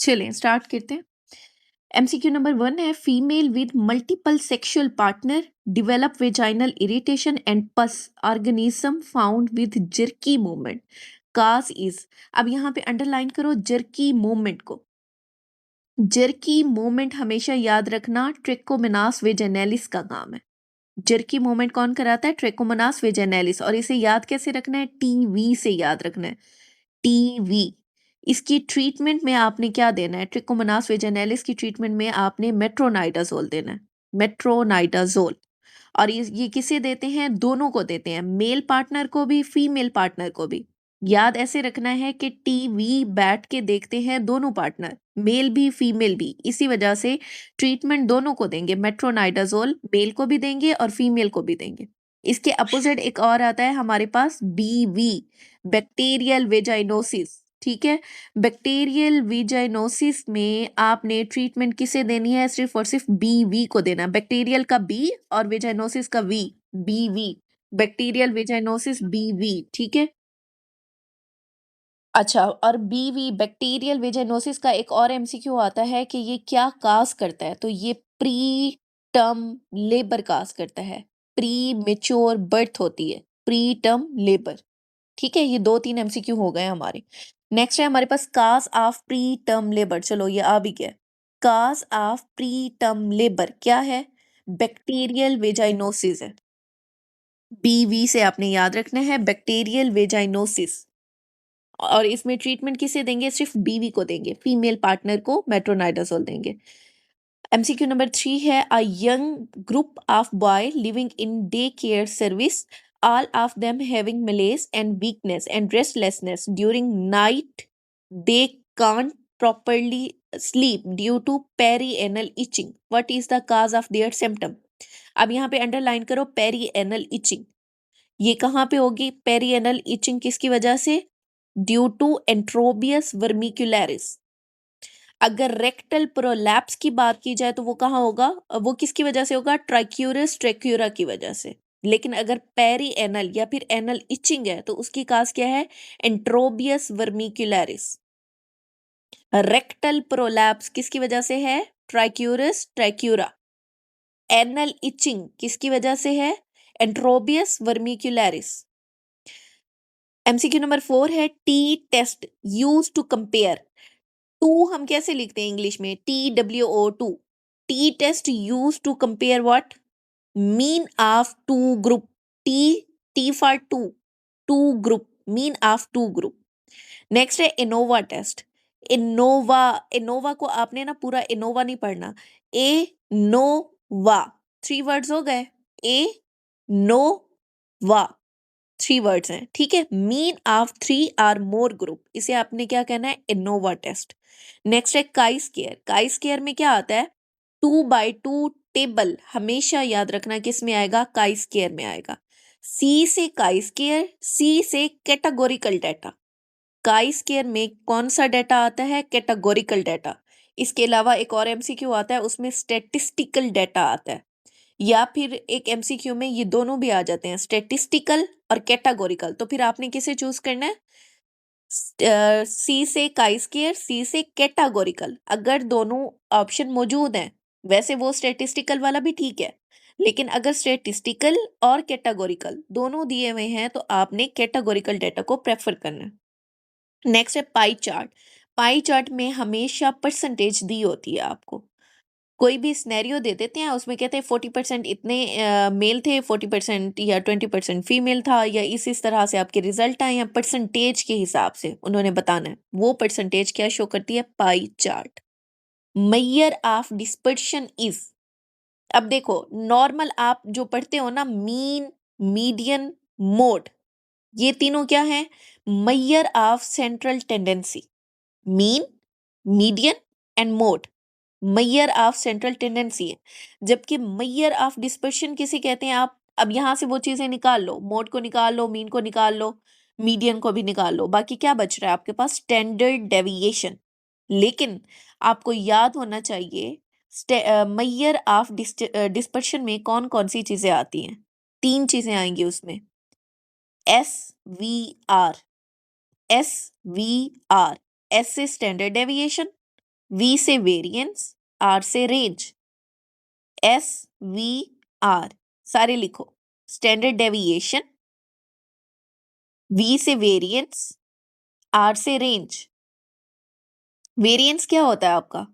चलें स्टार्ट करते हैं। एमसीक्यू नंबर 1 है, female with multiple sexual partner develop vaginal irritation and पस organism found with jerky movement, cause is. अब यहाँ पे अंडरलाइन करो जर्की मूवमेंट को। जर्की मूवमेंट हमेशा याद रखना ट्रेकोमोनास वेजाइनलिस का काम है। जर्की मूवमेंट कौन कराता है? ट्रेकोमोनास वेजाइनलिस। और इसे याद कैसे रखना है? टीवी से याद रखना है, टीवी। इसकी ट्रीटमेंट में आपने क्या देना है? ट्रिकोमोनास वेजाइनलिस की ट्रीटमेंट में आपने मेट्रोनाइडाजोल देना है, मेट्रोनाइडाजोल। और ये किसे देते हैं? दोनों को देते हैं, मेल पार्टनर को भी, फीमेल पार्टनर को भी। याद ऐसे रखना है कि टीवी बैठ के देखते हैं दोनों पार्टनर, मेल भी फीमेल भी, इसी वजह से ट्रीटमेंट दोनों को देंगे। मेट्रोनाइडाजोल मेल को भी देंगे और फीमेल को भी देंगे। इसके अपोजिट एक और आता है हमारे पास, बीवी, बैक्टीरियल वेजाइनोसिस। ठीक है, बैक्टीरियल वेजाइनोसिस में आपने ट्रीटमेंट किसे देनी है? सिर्फ और सिर्फ बीवी को देना। बैक्टीरियल का बी और वेजाइनोसिस का वी, बीवी, बैक्टीरियल वेजाइनोसिस बीवी। ठीक है, अच्छा। और बीवी बैक्टीरियल वेजाइनोसिस का एक और एमसीक्यू आता है कि ये क्या काज करता है? तो ये प्री टर्म लेबर काज करता है। प्री मेच्योर बर्थ होती है, प्री टर्म लेबर। ठीक है, ये 2-3 एमसीक्यू हो गए हमारे। नेक्स्ट है हमारे पास cause of pre term labour. चलो ये आ भी गया। Cause of pre term labour क्या है? बैक्टीरियल वेजाइनोसिस है। बीवी से आपने याद रखना है, बैक्टीरियल वेजाइनोसिस। और इसमें ट्रीटमेंट किसे देंगे? सिर्फ बीवी को देंगे, फीमेल पार्टनर को मेट्रोनाइडाजोल देंगे। एमसीक्यू नंबर 3 है, a young group of boy living in day care service, all of them having malaise and weakness and restlessness during night. They can't properly sleep due to perianal itching. What is the cause of their symptom? अब यहाँ पे underline करो perianal etching. ये कहाँ पे होगी perianal etching? किसकी वजह से? Due to Enterobius vermicularis. अगर रेक्टल प्रोलैप्स की बात की जाए तो वो कहाँ होगा? वो किसकी वजह से होगा? ट्राइक्यूरस ट्रेक्यूरा की वजह से। लेकिन अगर पेरी एनल या फिर एनल इचिंग है तो उसकी काज क्या है? एंट्रोबियस वर्मिकुलरिस। रेक्टल प्रोलैप्स किसकी वजह से है? ट्राइक्यूरस ट्रैक्यूरा। एनल इचिंग किसकी वजह से है? एंट्रोबियस वर्मिकुलरिस। एमसीक्यू नंबर 4 है, T test use to compare. Two हम कैसे लिखते हैं इंग्लिश में? TWO2। T test use to compare what? Mean of two group. T, T for two, two group, mean of two group. Next है ANOVA test. ANOVA, ANOVA को आपने ना पूरा एनोवा नहीं पढ़ना, ए नो वा, 3 वर्ड्स हो गए। ए नो वा 3 वर्ड्स हैं। ठीक है, mean of 3 or more group, इसे आपने क्या कहना है? Innova test. नेक्स्ट है काई स्केयर। काई स्केयर में क्या आता है? 2x2 टेबल हमेशा याद रखना किस में आएगा? काई स्केयर में आएगा। सी से काई स्केयर, सी से कैटेगोरिकल डाटा। काई स्केयर में कौन सा डाटा आता है? Categorical data. इसके अलावा एक और एमसीक्यू आता है, उसमें स्टेटिस्टिकल डाटा आता है। या फिर एक एमसीक्यू में ये दोनों भी आ जाते हैं, स्टेटिस्टिकल और कैटेगोरिकल। तो फिर आपने किसे चूज करना है? सी से काई स्केयर, सी से कैटेगोरिकल। अगर दोनों ऑप्शन मौजूद हैं, वैसे वो स्टेटिस्टिकल वाला भी ठीक है, लेकिन अगर स्टेटिस्टिकल और कैटेगोरिकल दोनों दिए हुए हैं तो आपने कैटेगोरिकल डेटा को प्रेफर करना है। नेक्स्ट है पाई चार्ट। पाई चार्ट में हमेशा परसेंटेज दी होती है आपको। कोई भी सिनेरियो दे देते हैं, उसमें कहते हैं 40% इतने मेल थे, 40% या 20% फीमेल था, या इस तरह से आपके रिजल्ट आए हैं परसेंटेज के हिसाब से उन्होंने बताना है। वो परसेंटेज क्या शो करती है? Pie chart. Measure of dispersion is. अब देखो, नॉर्मल आप जो पढ़ते हो ना, मीन, मीडियन, मोड, ये तीनों क्या है? Measure of central tendency. Mean, median and mode measure of central tendency है। जबकि मेजर ऑफ डिस्पर्शन किसे कहते हैं? आप अब यहां से वो चीजें निकाल लो, मोड को निकाल लो, मीन को निकाल लो, मीडियन को भी निकाल लो, बाकी क्या बच रहा है आपके पास? Standard deviation. लेकिन आपको याद होना चाहिए मेजर ऑफ डिस्पर्शन में कौन कौन सी चीजें आती हैं? 3 चीजें आएंगी उसमें। SVR, SVR, एस से स्टैंडर्ड डेविएशन, वी से वेरिएंस, आर से रेंज, SVR सारे लिखो। स्टैंडर्ड डेविएशन, V से वेरिएंस, R से रेंज। वेरिएंस क्या होता है आपका?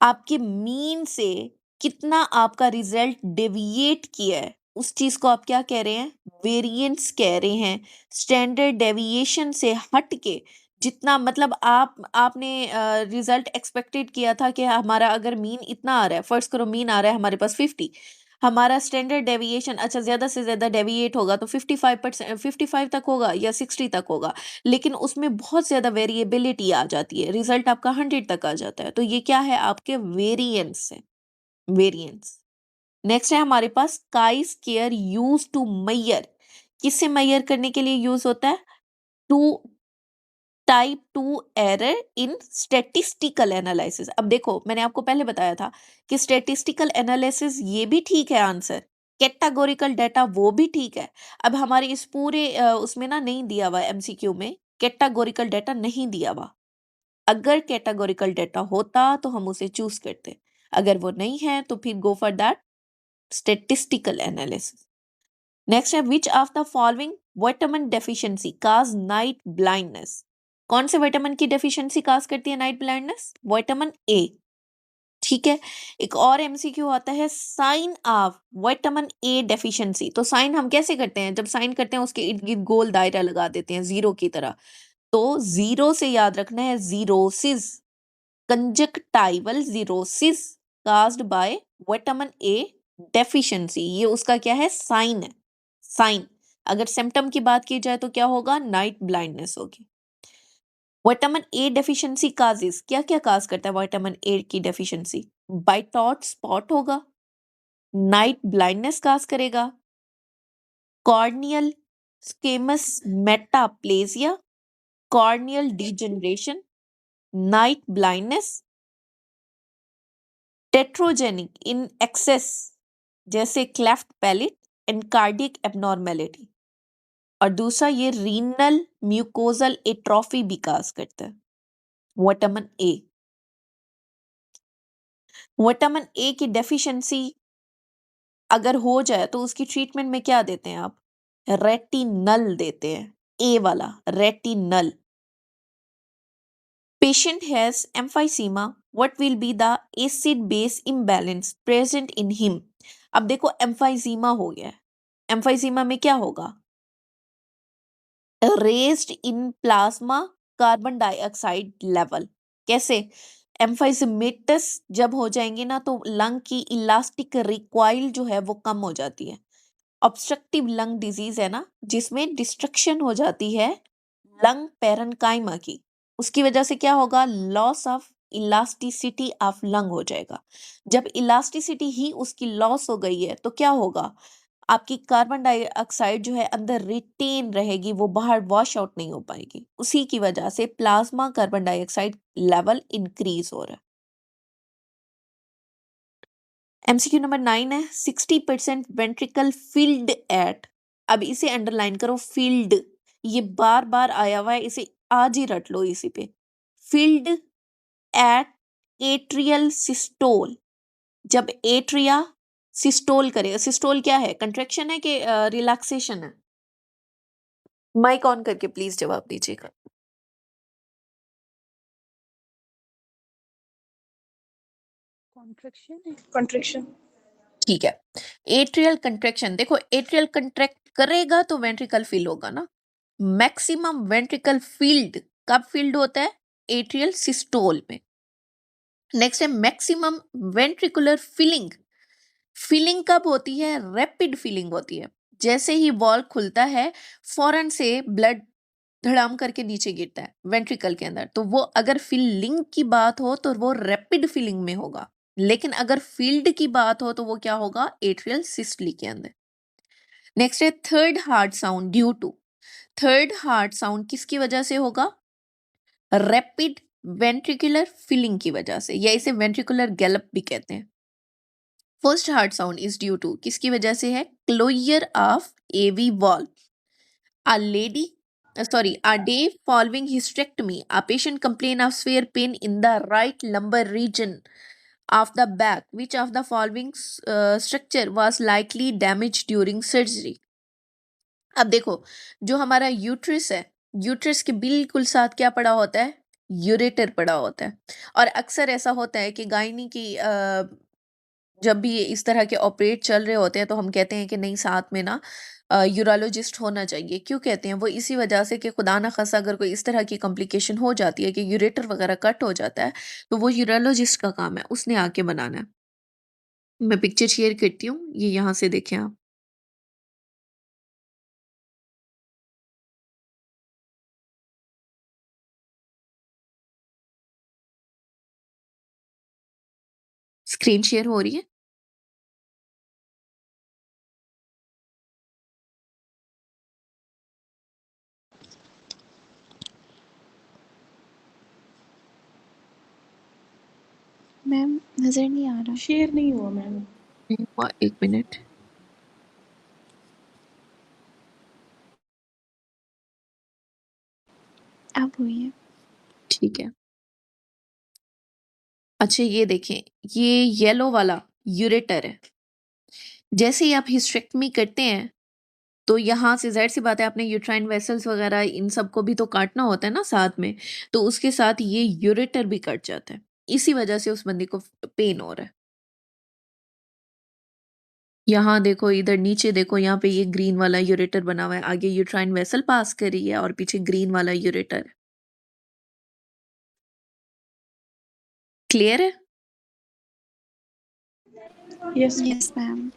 आपके मीन से कितना आपका रिजल्ट डेविएट किया है, उस चीज को आप क्या कह रहे हैं? वेरिएंस कह रहे हैं। स्टैंडर्ड डेविएशन से हट के जितना, मतलब आपने रिजल्ट एक्सपेक्टेड किया था कि हमारा अगर मीन इतना आ रहा है, फर्स्ट करो मीन आ रहा है हमारे पास 50, हमारा स्टैंडर्ड डेविएशन अच्छा ज्यादा से ज्यादा डेविएट होगा तो 55%, 55 तक होगा या 60 तक होगा, लेकिन उसमें बहुत ज्यादा वेरिएबिलिटी आ जाती है, रिजल्ट आपका 100 तक आ जाता है, तो ये क्या है? आपके वेरिएंस है, वेरिएंस। नेक्स्ट है हमारे पास chi square use to Maihar. किससे मैयर करने के लिए यूज होता है? To type 2 error in statistical analysis. अब देखो मैंने आपको पहले बताया था कि स्टैटिस्टिकल एनालिसिस ये भी ठीक है आंसर, कैटेगोरिकल डाटा वो भी ठीक है। अब हमारे इस पूरे उसमें ना नहीं दिया हुआ एमसीक्यू में, कैटेगोरिकल डाटा नहीं दिया हुआ। अगर कैटेगोरिकल डाटा होता तो हम उसे चूज करते, अगर वो नहीं है तो फिर go for that statistical analysis. Next है which of the following vitamin deficiency cause night blindness. कौन से विटामिन की डेफिशिएंसी काज करती है नाइट ब्लाइंडनेस? Vitamin A. ठीक है। एक और एमसीक्यू आता है sign of vitamin A deficiency. तो साइन हम कैसे करते हैं? जब साइन करते हैं उसके इर्द गिर्द गोल दायरा लगा देते हैं जीरो की तरह। तो जीरो से याद रखना है xerosis, conjunctival xerosis caused by vitamin A deficiency. ये उसका क्या है? साइन है, साइन। अगर सिम्टम की बात की जाए तो क्या होगा? नाइट ब्लाइंडनेस होगी। विटामिन ए डेफिशिएंसी काजेस, क्या क्या काज करता है विटामिन ए की डेफिशिएंसी? बाइटॉट स्पॉट होगा, नाइट ब्लाइंडनेस काज करेगा, corneal squamous metaplasia, corneal degeneration, night blindness, teratogenic in excess जैसे cleft palate and cardiac abnormality. और दूसरा ये रीनल म्यूकोजल एट्रोफी भी काज करता है। विटामिन ए, विटामिन ए की डेफिशिएंसी अगर हो जाए तो उसकी ट्रीटमेंट में क्या देते हैं आप? रेटिनल देते हैं, ए वाला retinal. Patient has emphysema, what will be the acid base imbalance present in him? अब देखो एम्फाइजीमा हो गया है, एम्फाइजीमा में क्या होगा? Raised in plasma carbon dioxide level. कैसे? एम्फाइजेमेटस जब हो जाएंगे ना तो लंग की इलास्टिक रिक्वाइल जो है वो कम हो जाती है। ऑब्स्ट्रक्टिव लंग डिजीज है ना, जिसमें डिस्ट्रक्शन हो जाती है लंग पेरेन्काइमा की, उसकी वजह से क्या होगा? Loss of elasticity of lung हो जाएगा। जब इलास्टिसिटी ही उसकी लॉस हो गई है तो क्या होगा? आपकी कार्बन डाइऑक्साइड जो है अंदर रिटेन रहेगी, वो बाहर वॉश आउट नहीं हो पाएगी, उसी की वजह से plasma carbon dioxide level increase हो रहा है। एमसीक्यू नंबर 9 है 60% वेंट्रिकल फिल्ड एट। अब इसे अंडरलाइन करो, फील्ड, ये बार बार आया हुआ है, इसे आज ही रट लो इसी पे। Field at atrial systole. जब एट्रिया सिस्टोल करेगा, सिस्टोल क्या है? कंट्रैक्शन है कि रिलैक्सेशन है? माइक ऑन करके प्लीज जवाब दीजिएगा। कॉन्ट्रैक्शन है, कॉन्ट्रैक्शन। ठीक है। एट्रियल कंट्रैक्शन, देखो एट्रियल कंट्रैक्ट करेगा तो वेंट्रिकल फील होगा ना। मैक्सिमम वेंट्रिकल फील्ड कब फील्ड होता है? एट्रियल सिस्टोल में। नेक्स्ट है मैक्सिमम वेंट्रिकुलर फिलिंग। फिलिंग कब होती है? रैपिड फिलिंग होती है, जैसे ही वॉल खुलता है फौरन से ब्लड धड़ाम करके नीचे गिरता है वेंट्रिकल के अंदर, तो वो अगर फिलिंग की बात हो तो वो रैपिड फिलिंग में होगा, लेकिन अगर फील्ड की बात हो तो वो क्या होगा? एट्रियल सिस्टली के अंदर। नेक्स्ट है third heart sound due to. Third heart sound किसकी वजह से होगा? रैपिड वेंट्रिकुलर फिलिंग की वजह से, या इसे वेंट्रिकुलर गैलप भी कहते हैं। First heart sound is due to किसकी वजह से है? Closure of AV valve. A lady sorry, a day following hysterectomy, a patient complained of severe pain in the right lumbar region of the back. Which of the following structure was likely damaged during surgery? अब देखो, जो हमारा uterus है, uterus के बिल्कुल साथ क्या पड़ा होता है? यूरेटर पड़ा होता है। और अक्सर ऐसा होता है कि गायनी की जब भी इस तरह के ऑपरेट चल रहे होते हैं तो हम कहते हैं कि नहीं, साथ में ना यूरोलॉजिस्ट होना चाहिए। क्यों कहते हैं? वो इसी वजह से कि खुदा ना खासा अगर कोई इस तरह की कॉम्प्लिकेशन हो जाती है कि यूरेटर वगैरह कट हो जाता है, तो वो यूरोलॉजिस्ट का काम है, उसने आके बनाना है। मैं पिक्चर शेयर करती हूँ, ये यहाँ से देखें आप। स्क्रीन शेयर हो रही है? मैम नज़र नहीं आ रहा। शेयर नहीं हुआ मैम। नहीं हुआ, 1 मिनट। अब हुई है। ठीक है। अच्छा, ये देखें, ये येलो वाला यूरेटर है। जैसे ही आप हिस्टेरेक्टमी करते हैं, तो यहाँ से ज़ाहिर सी बात है आपने यूट्राइन वेसल्स वगैरह इन सबको भी तो काटना होता है ना साथ में, तो उसके साथ ये यूरेटर भी कट जाता है। इसी वजह से उस बंदे को पेन हो रहा है। यहाँ देखो, इधर नीचे देखो, यहाँ पे ये ग्रीन वाला यूरेटर बना हुआ है, आगे यूट्राइन वेसल पास कर रही है और पीछे ग्रीन वाला यूरेटर है। क्लियर है? Yes yes ma'am.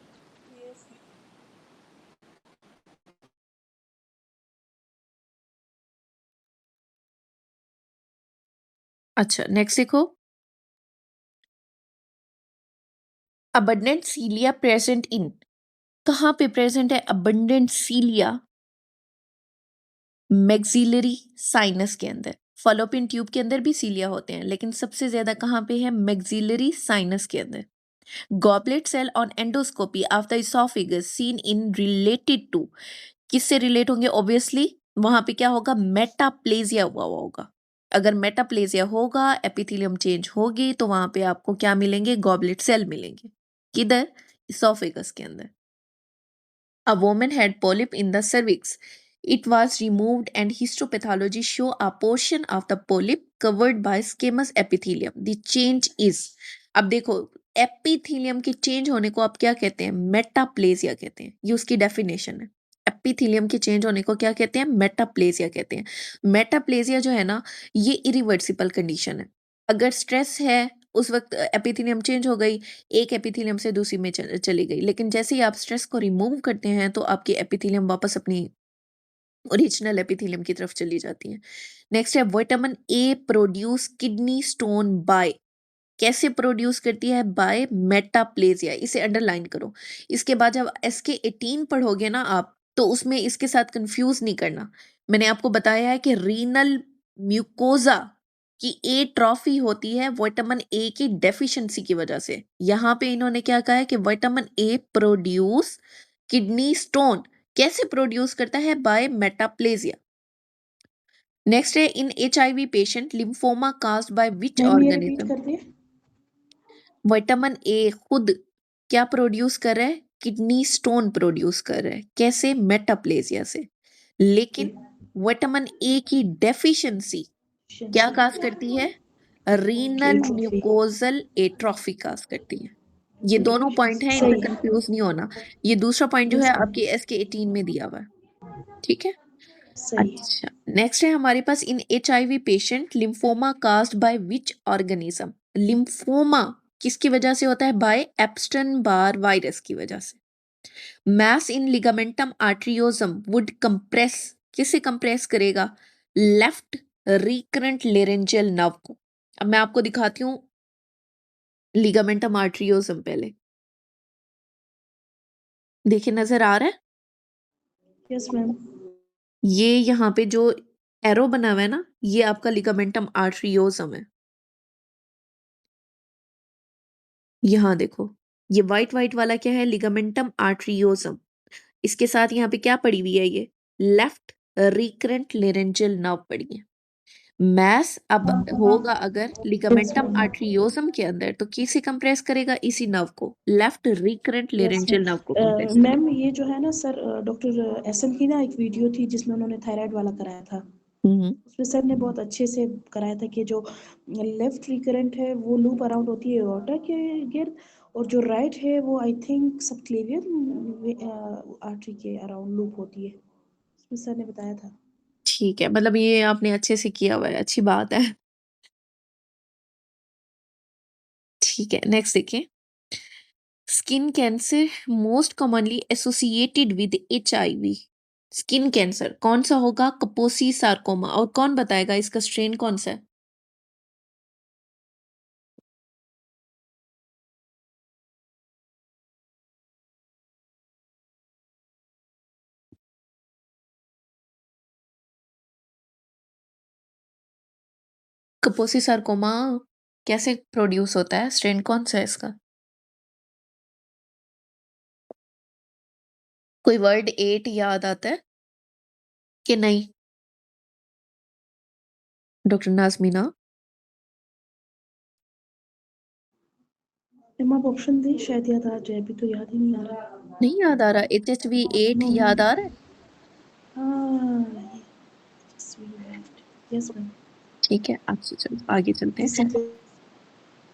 अच्छा, नेक्स्ट देखो, अबंडेंट सीलिया प्रेजेंट इन, कहाँ पे प्रेजेंट है अबंडेंट सीलिया? मैक्सिलरी साइनस के अंदर। फॉलोपियन ट्यूब के अंदर भी सीलिया होते हैं, लेकिन सबसे ज्यादा कहाँ पे है? मैक्सिलरी साइनस के अंदर। Goblet cell on endoscopy of the oesophagus seen in related to, किससे रिलेट होंगे? ऑब्वियसली वहां पे क्या होगा? मेटाप्लेजिया हुआ होगा। अगर मेटाप्लेजिया होगा, एपिथेलियम चेंज होगी, तो वहां पे आपको क्या मिलेंगे? गॉबलेट सेल मिलेंगे। किधर? इसोफेगस के अंदर। A woman had polyp in the cervix. It was removed and histopathology show a portion of the polyp covered by squamous epithelium. The change is, अब देखो, एपिथीलियम के चेंज होने को आप क्या कहते हैं? मेटाप्लेजिया कहते हैं। ये उसकी डेफिनेशन है। एपिथीलियम के चेंज होने को क्या कहते हैं? मेटाप्लेजिया कहते हैं। मेटाप्लेजिया जो है ना, ये इरिवर्सिबल कंडीशन है। अगर स्ट्रेस है, उस वक्त एपिथेलियम चेंज हो गई, एक एपिथेलियम से दूसरी में चली गई, लेकिन जैसे ही आप स्ट्रेस को रिमूव करते हैं तो आपकी एपिथेलियम वापस अपनी ओरिजिनल एपिथेलियम की तरफ चली जाती है। नेक्स्ट है, vitamin A produce kidney stone by, कैसे प्रोड्यूस करती है? By metaplasia. इसे अंडरलाइन करो। इसके बाद जब SK18 पढ़ोगे ना आप, तो उसमें इसके साथ कंफ्यूज नहीं करना। मैंने आपको बताया है कि रीनल म्यूकोजा की ए ट्रॉफी होती है विटामिन ए की डेफिशिएंसी की वजह से। यहाँ पे इन्होंने क्या कहा है कि vitamin A produce kidney stone, कैसे प्रोड्यूस करता है? By metaplasia. नेक्स्ट है, in HIV patient lymphoma caused by which ma'am ये रिपीट ऑर्गेनिज्म? कर दिए। विटामिन ए खुद क्या प्रोड्यूस कर रहा है? किडनी स्टोन प्रोड्यूस कर रहा है। कैसे? मेटाप्लेजिया से। लेकिन विटामिन ए की डेफिशिएंसी क्या काज करती है? Renal atrophy. म्यूकोजल एट्रोफी काज करती है। ये दोनों पॉइंट हैं, सही इनमें है। कंफ्यूज नहीं होना। ये दूसरा पॉइंट जो यस है मैम। आपके SK18 में दिया हुआ है। ठीक है। सही है। अच्छा, नेक्स्ट है हमारे पास, इन HIV patient lymphoma caused by which organism? Lymphoma किसकी वजह से होता है? बाय एप्स्टन बार वायरस की वजह से। Mass in ligamentum arteriosum would compress, किसे कंप्रेस करेगा? लेफ्ट रिकरेंट लेरेंजियल नर्व को। अब मैं आपको दिखाती हूँ लिगामेंटम आर्ट्रियोजम। पहले देखिए, नजर आ रहा है? Yes ma'am. ये यहाँ पे जो एरो बना हुआ है ना, ये आपका लिगामेंटम आर्ट्रियोजम है। यहाँ देखो, ये व्हाइट व्हाइट वाला क्या है? लिगामेंटम आर्ट्रियोजम। इसके साथ यहाँ पे क्या पड़ी हुई है? ये लेफ्ट रिकरेंट लेरेंजियल नर्व पढ़िए। मैस अब होगा अगर लिगामेंटम ma'am. आर्टरियोसम के अंदर तो किसे कंप्रेस करेगा? इसी नर्व को, left recurrent Yes, laryngeal nerve को कंप्रेस करेगा। मैम ये जो है ना सर, डॉक्टर एसएम की ना एक वीडियो थी जिसमें उन्होंने थायराइड वाला कराया था। उसमें सर ने बहुत अच्छे से कराया था कि जो लेफ्ट रिकरेंट है वो लूप अराउंड होती है एओर्टा के गिर्द, और जो राइट है वो आई थिंक सबक्लेवियन आर्टरी के अराउंड लूप होती है। उसमें सर ने बताया था। ठीक है, मतलब ये आपने अच्छे से किया हुआ है, अच्छी बात है। ठीक है, नेक्स्ट देखिए। Skin cancer most commonly associated with HIV। Skin cancer कौन सा होगा? कपोसी सार्कोमा। और कौन बताएगा इसका स्ट्रेन कौन सा है? कपोसी सार्कोमा कैसे प्रोड्यूस होता है? स्ट्रेन कौन सा है इसका? कोई वर्ड 8 याद आता है कि नहीं? डॉक्टर नाजमीना, मैम आप ऑप्शन दें, शायद याद आ जाए, अभी तो याद ही नहीं आ रहा। नहीं याद आ रहा? HHV8 याद आ रहा है? हाँ, यस मैम। ठीक है, आपसे चलो आगे चलते हैं। Yes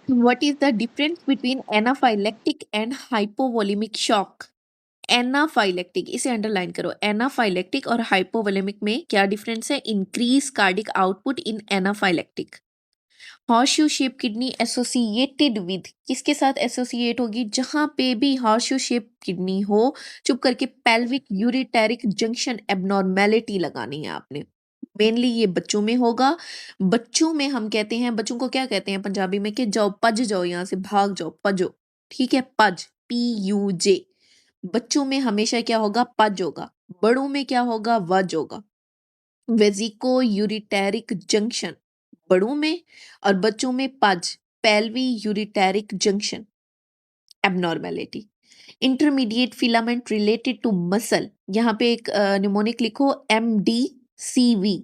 What is the difference between anaphylactic and hypovolemic shock? Anaphylactic, इसे अंडरलाइन करो। एनाफाइलेक्टिक और हाइपोवोलेमिक में क्या डिफरेंस है? Increase cardiac output in anaphylactic. Horseshoe shape kidney associated with, किसके साथ एसोसिएट होगी? जहां पे भी हॉर्सशू शेप किडनी हो, चुप करके पेल्विक यूरिटेरिक जंक्शन एबनॉर्मेलिटी लगानी है आपने। मेनली ये बच्चों में होगा। बच्चों में हम कहते हैं, बच्चों को क्या कहते हैं पंजाबी में? कि जाओ पज जाओ, यहाँ से भाग जाओ, पजो। ठीक है, पज, PUJ। बच्चों में हमेशा क्या होगा? पज होगा। बड़ों में क्या होगा? वज होगा। वेजिको यूरिटेरिक जंक्शन बड़ों में, और बच्चों में पज, pelvi ureteric junction abnormality. Intermediate filament related to muscle, यहाँ पे एक निमोनिक लिखो, MDCV।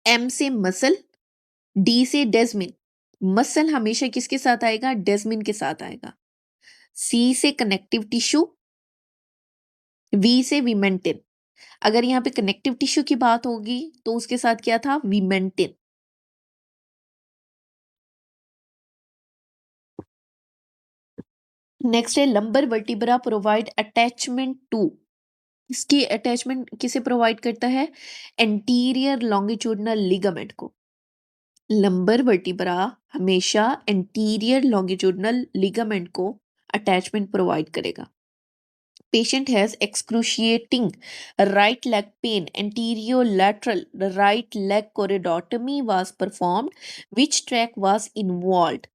M से मसल, D से डेस्मिन। मसल हमेशा किसके साथ आएगा? डेस्मिन के साथ आएगा। C से कनेक्टिव टिश्यू, V से विमेंटिन। अगर यहाँ पे कनेक्टिव टिश्यू की बात होगी तो उसके साथ क्या था? विमेंटिन। नेक्स्ट है lumbar vertebra provide attachment to, इसकी अटैचमेंट किसे प्रोवाइड करता है? एंटीरियर लॉन्गिट्यूडनल लिगामेंट को। लंबर वर्टिब्रा हमेशा एंटीरियर लॉन्गिट्यूडनल लिगामेंट को अटैचमेंट प्रोवाइड करेगा। Patient has excruciating right leg pain, anterolateral right leg corridotomy was performed. Which track was involved?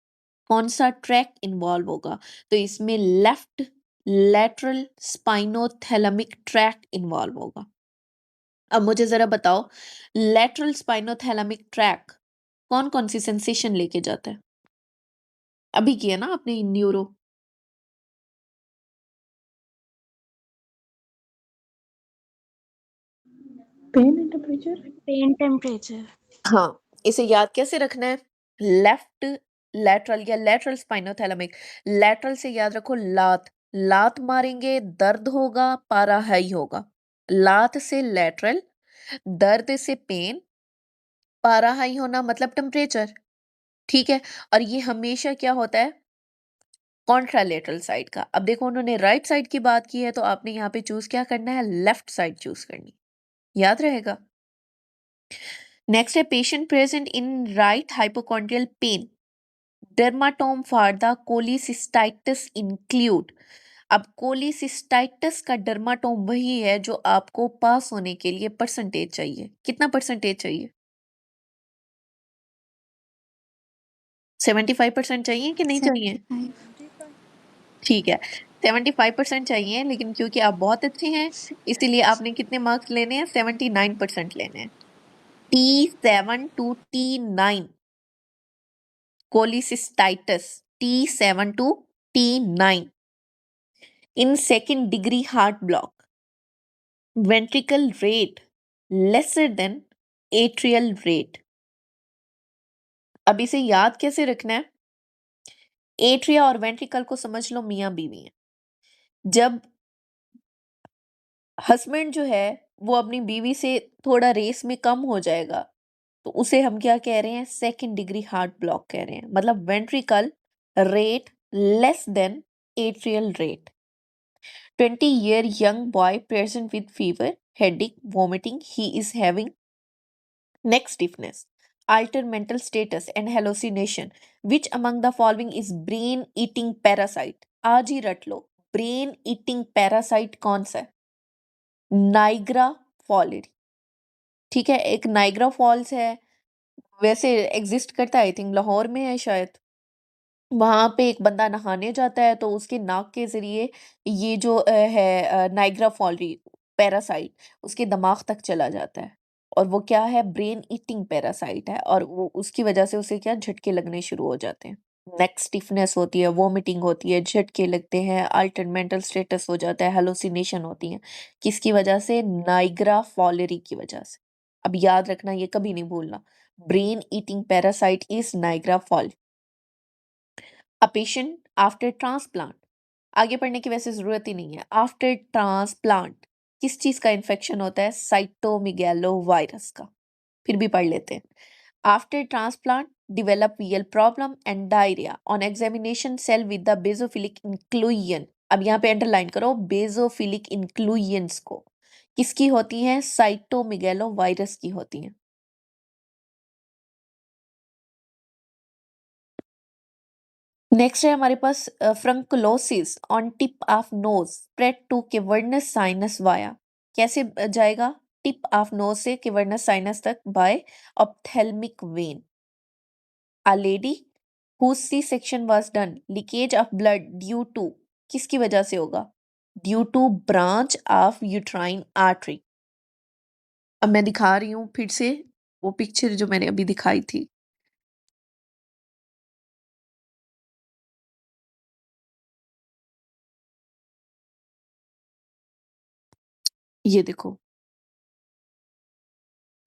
कौन सा ट्रैक इन्वॉल्व होगा? तो इसमें left lateral spinothalamic track involve होगा। अब मुझे जरा बताओ, लैटरल स्पाइनोथैलेमिक ट्रैक कौन कौन सी सेंसेशन लेके जाता है? अभी किया ना आपने neuro. Pain and temperature. Pain temperature. हाँ, इसे याद कैसे रखना है? लेफ्ट लैटरल या लैटरल स्पाइनोथैलेमिक। लैटरल से याद रखो लात, लात मारेंगे दर्द होगा, पारा हाई होगा। लात से लैटरल, दर्द से पेन, पारा हाई होना मतलब टेम्परेचर। ठीक है, और ये हमेशा क्या होता है? कॉन्ट्रालेटरल साइड का। अब देखो उन्होंने राइट साइड की बात की है तो आपने यहाँ पे चूज क्या करना है? लेफ्ट साइड चूज करनी, याद रहेगा। नेक्स्ट है patient present in right hypochondrial pain, dermatome for the cholecystitis include. अब कोलिसिस्टाइटिस का डर्माटोम वही है जो आपको पास होने के लिए परसेंटेज चाहिए। कितना परसेंटेज चाहिए? 75% चाहिए कि नहीं चाहिए? 75। ठीक है, 75% चाहिए, लेकिन क्योंकि आप बहुत अच्छे हैं इसीलिए आपने कितने मार्क्स लेने हैं? 79% लेने हैं। T7 to T9 cholecystitis, T7 to T9 in second degree heart block. ventricle rate lesser than atrial rate. अब इसे याद कैसे रखना है? एट्रिया और वेंट्रिकल को समझ लो मियाँ बीवी हैं। जब हस्बैंड जो है वो अपनी बीवी से थोड़ा रेस में कम हो जाएगा तो उसे हम क्या कह रहे हैं? सेकेंड डिग्री हार्ट ब्लॉक कह रहे हैं। मतलब ventricle rate less than atrial rate. 20-year young boy present with fever, headache, vomiting. He is having neck stiffness, altered mental status, and hallucination. Which among the following is brain eating parasite? आज ही रट लो, brain eating parasite कौन सा है? Niagara fall. ठीक है, एक Niagara Falls है, वैसे एग्जिस्ट करता है, आई थिंक लाहौर में है शायद। वहां पे एक बंदा नहाने जाता है तो उसके नाक के जरिए ये जो है नाइग्रा फॉल पैरासाइट उसके दिमाग तक चला जाता है और वो क्या है? ब्रेन ईटिंग पैरासाइट है और वो उसकी वजह से उसे क्या झटके लगने शुरू हो जाते हैं। नेक स्टिफनेस होती है, वोमिटिंग होती है, झटके लगते हैं, अल्टर्ड मेंटल स्टेटस हो जाता है, हेलुसिनेशन होती है। किसकी वजह से? नाइग्रा फॉलरी की वजह से। अब याद रखना, ये कभी नहीं भूलना, brain eating parasite is Naegleria fowleri. A patient after transplant, आगे पढ़ने की वैसे जरूरत ही नहीं है। आफ्टर ट्रांसप्लांट किस चीज का इन्फेक्शन होता है? साइटोमेगालो वायरस का। फिर भी पढ़ लेते हैं। After transplant develop VL problem and diarrhea on examination cell with the basophilic inclusion। अब यहाँ पे अंडरलाइन करो बेसोफिलिक इंक्लूजन्स को। किसकी होती हैं? साइटोमेगालो वायरस की होती हैं। नेक्स्ट है हमारे पास furunculosis on tip of nose spread to cavernous sinus via. कैसे जाएगा? टिप ऑफ नोज से केवर्नस साइनस तक by ophthalmic vein. A lady whose C-section was done, leakage of blood due to, किसकी वजह से होगा? Due to branch of uterine artery. अब मैं दिखा रही हूँ फिर से वो पिक्चर जो मैंने अभी दिखाई थी। ये देखो,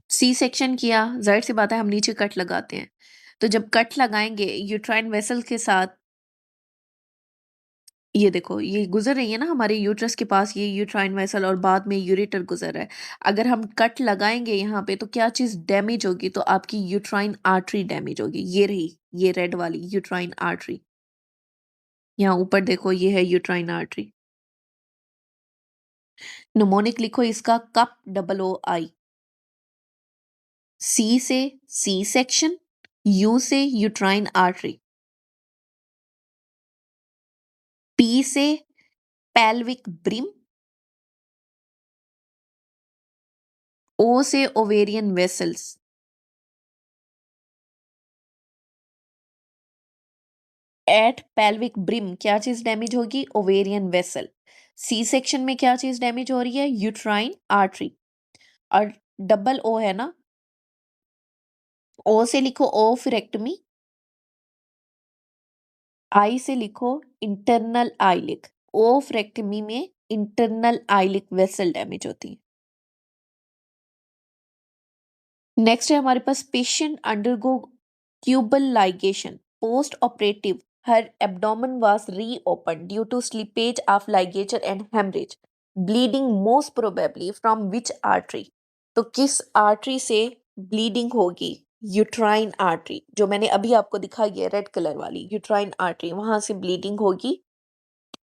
सी सेक्शन किया, जाहिर सी बात है हम नीचे कट लगाते हैं। तो जब कट लगाएंगे यूट्राइन वेसल के साथ, ये देखो ये गुजर रही है ना हमारे यूट्रस के पास, ये यूट्राइन वेसल और बाद में यूरेटर गुजर रहा है। अगर हम कट लगाएंगे यहाँ पे तो क्या चीज डैमेज होगी? तो आपकी यूट्राइन आर्टरी डैमेज होगी। ये रही, ये रेड वाली यूट्राइन आर्टरी। यहाँ ऊपर देखो, ये है यूट्राइन आर्टरी। निमोनिक लिखो इसका cup, double O I. C से सी सेक्शन, यू से यूट्राइन आर्टरी, पी से पेल्विक ब्रिम, ओ से ovarian vessels. At pelvic brim क्या चीज डैमेज होगी? Ovarian vessel. सी सेक्शन में क्या चीज डैमेज हो रही है? Uterine artery. और डबल ओ है ना, ओ से लिखो ओफरेक्टमी, आई से लिखो इंटरनल आइलिक। ओफरेक्टमी में इंटरनल आइलिक वेसल डैमेज होती है। नेक्स्ट है हमारे पास patient undergo tubal ligation post operative, her abdomen was reopen due to slippage of ligature and haemorrhage, bleeding most probably from which artery. तो किस आर्टरी से bleeding होगी? यूट्राइन आर्टरी, जो मैंने अभी आपको दिखाई है रेड कलर वाली यूट्राइन आर्टरी, वहां से ब्लीडिंग होगी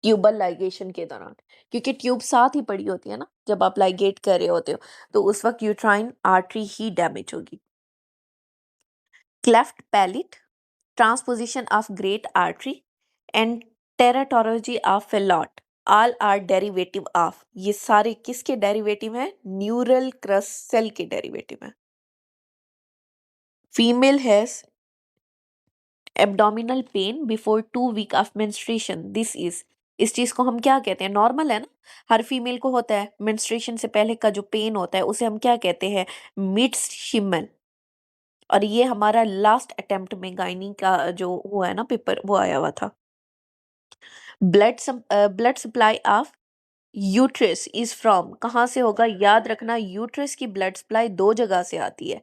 ट्यूबल लाइगेशन के दौरान, क्योंकि ट्यूब साथ ही पड़ी होती है ना जब आप लाइगेट कर रहे होते हो, तो उस वक्त यूट्राइन आर्टरी ही डैमेज होगी। Cleft palate, transposition of great artery and teratology of Fallot all are derivative of. ये सारे किसके डेरिवेटिव हैं? न्यूरल क्रस सेल के डेरिवेटिव हैं। Female has abdominal pain before 2 week of menstruation, this is, इस चीज को हम क्या कहते हैं? नॉर्मल है ना, हर फीमेल को होता है मेंस्ट्रुएशन से पहले का जो पेन होता है उसे हम क्या कहते हैं? मिड्स शिमन। और ये हमारा लास्ट अटेम्प्ट में गायनी का जो हुआ है ना पेपर, वो आया हुआ था। Blood blood supply of uterus is from, कहाँ से होगा? याद रखना यूट्रस की ब्लड सप्लाई दो जगह से आती है,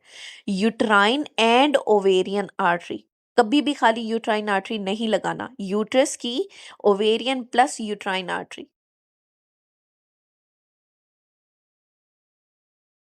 यूट्राइन एंड ओवेरियन आर्टरी। कभी भी खाली यूट्राइन आर्टरी नहीं लगाना, यूट्रस की ovarian plus uterine artery.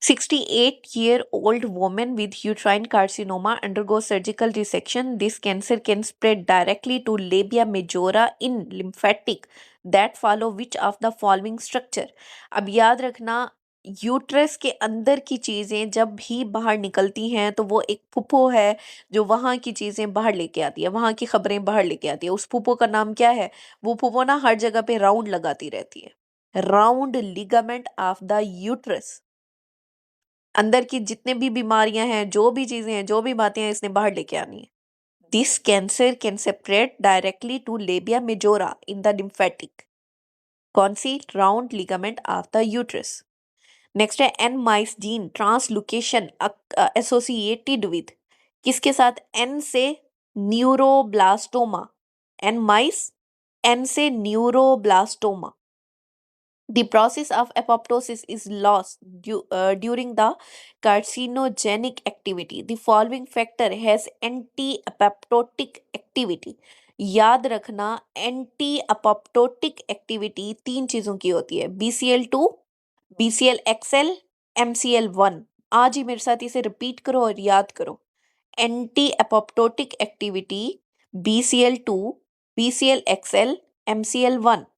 68-year-old woman with uterine carcinoma undergoes surgical resection. This cancer can spread directly to labia majora in lymphatic that follow which of the following structure? अब याद रखना, uterus के अंदर की चीजें जब भी बाहर निकलती हैं तो वो एक फुफ्फो है जो वहां की चीजें बाहर लेके आती है, वहां की खबरें बाहर लेके आती है। उस फुफ्फो का नाम क्या है? वो फुफ्फो ना हर जगह पे राउंड लगाती रहती है। Round ligament of the uterus, अंदर की जितने भी बीमारियां हैं, जो भी चीजें हैं, जो भी बातें हैं, इसने बाहर लेके आनी है। This cancer can separate directly to labia majora in the lymphatic. कौन सी? Round ligament of the uterus. Next है N myc gene translocation associated with, किसके साथ? एन से न्यूरोब्लास्टोमा। एन माइस, एन से neuroblastoma. The process of apoptosis is lost during the carcinogenic activity. The following factor has anti-apoptotic activity. याद रखना, anti apoptotic activity तीन चीजों की होती है, BCL2, BCL-XL, MCL1। आज ही मेरे साथ इसे रिपीट करो और याद करो। Anti apoptotic activity BCL2, BCL-XL, MCL1।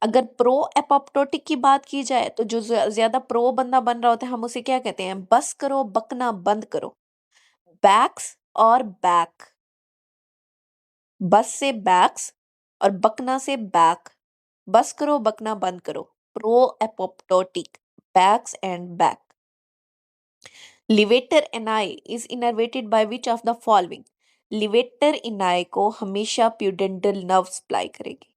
अगर प्रो एपोप्टोटिक की बात की जाए तो जो ज्यादा प्रो बंदा बन रहा होता है हम उसे क्या कहते हैं? बस करो, बकना बंद करो। बैक्स और बैक, बस से बैक्स और बकना से बैक। बस करो, बकना बंद करो। Pro apoptotic, bax and bak. Levator ani is innervated by which of the following? Levator ani को हमेशा प्यूडेंटल नर्व सप्लाई करेगी।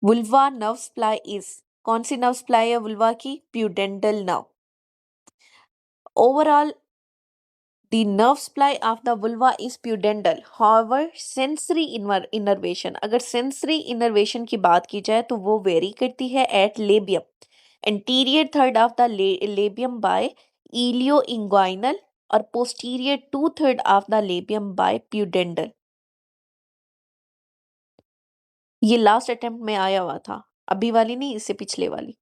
वुल्वा नर्व सप्लाई इज, कौन सी नर्व सप्लाई है वुल्वा की? Pudendal nerve. Overall the nerve supply of the vulva is pudendal. However, sensory innervation, अगर sensory innervation की बात की जाए तो वो वेरी करती है at labium, anterior third of the labium by ilioinguinal और posterior 2/3 of the labium by pudendal। ये लास्ट अटेम्प्ट में आया हुआ था, अभी वाली नहीं, इससे पिछले वाली।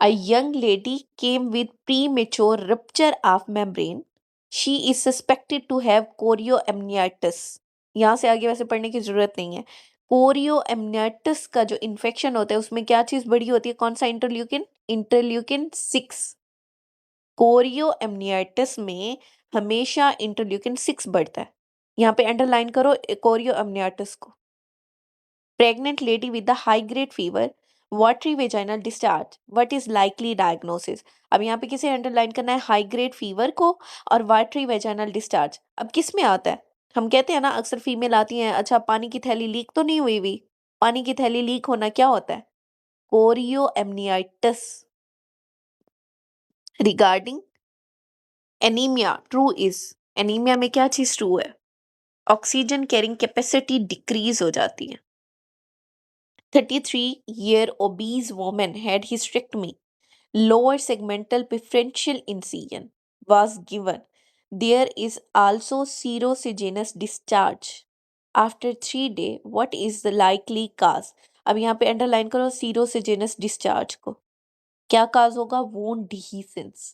A young lady came with premature rupture of membrane. She is suspected to have chorioamnitis. यहाँ से आगे वैसे पढ़ने की जरूरत नहीं है। कोरियोएमनियाटिस का जो इन्फेक्शन होता है उसमें क्या चीज बड़ी होती है? कौन सा? Interleukin, interleukin 6। कोरियोएमनियाटिस में हमेशा इंटरल्यूकिन 6 बढ़ता है। यहाँ पे अंडरलाइन करो कोरियोएमनियाटिस को। Pregnant lady with the high grade fever, watery vaginal discharge, what is likely diagnosis? अब यहाँ पे किसे अंडरलाइन करना है? हाई ग्रेड फीवर को और वाटरी वेजाइनल डिस्चार्ज। अब किस में आता है? हम कहते हैं ना अक्सर फीमेल आती हैं, अच्छा पानी की थैली लीक तो नहीं हुई हुई? पानी की थैली लीक होना क्या होता है? Chorioamnionitis. Regarding anaemia, true is, anaemia में क्या चीज ट्रू है? ऑक्सीजन कैरिंग कैपेसिटी डिक्रीज हो जाती है। 33-year obese woman had hysterectomy. Lower segmental preferential incision was given. There is also serogenous discharge. After 3 days, what is the likely cause? अब यहाँ पे अंडरलाइन करो serogenous discharge को। क्या cause होगा? wound dehiscence।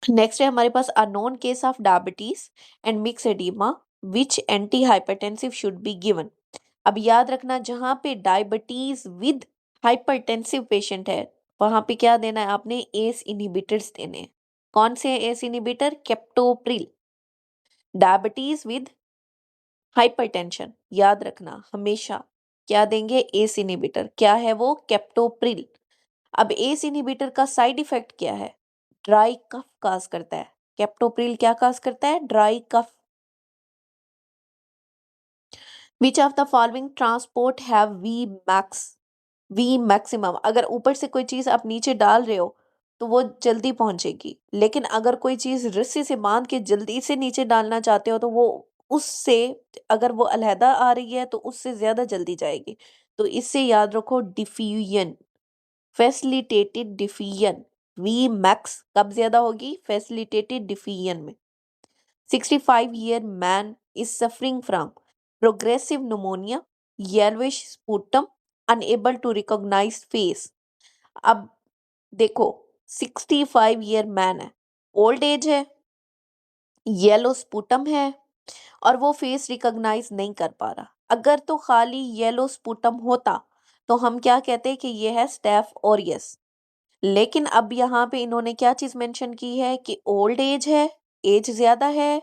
नेक्स्ट है हमारे पास a known case of diabetes and mixed edema, which antihypertensive should be given? अब याद रखना जहां पे डायबिटीज विद हाइपरटेंसिव पेशेंट है वहां पे क्या देना है आपने? एस इनहिबिटर्स देने हैं। कौन से ACE inhibitor? Captopril. Diabetes with hypertension, याद रखना हमेशा क्या देंगे? ACE inhibitor. क्या है वो? केप्टोप्रिल। अब एस इनहिबिटर का साइड इफेक्ट क्या है? ड्राई कफ काज करता है। केप्टोप्रिल क्या काज करता है? Dry cough. Which of the following transport have V max, V maximum? अगर ऊपर से कोई चीज आप नीचे डाल रहे हो तो वो जल्दी पहुंचेगी, लेकिन अगर कोई चीज रस्सी से बांध के जल्दी से नीचे डालना चाहते हो तो वो उससे अगर वो अलहदा आ रही है तो उससे ज्यादा जल्दी जाएगी। तो इससे याद रखो diffusion, facilitated diffusion, V max कब ज्यादा होगी? फैसिलिटेटेड डिफ्यूजन में। 65-year man is suffering from progressive pneumonia, yellowish sputum, unable to recognize face। अब देखो 65-year man है, ओल्ड एज है, येलो स्पुटम है और वो फेस रिकॉग्नाइज नहीं कर पा रहा। अगर तो खाली येलो स्पुटम होता तो हम क्या कहते कि ये है स्टेफ ओरियस। लेकिन अब यहाँ पे इन्होंने क्या चीज मेंशन की है कि ओल्ड एज है, एज ज्यादा है,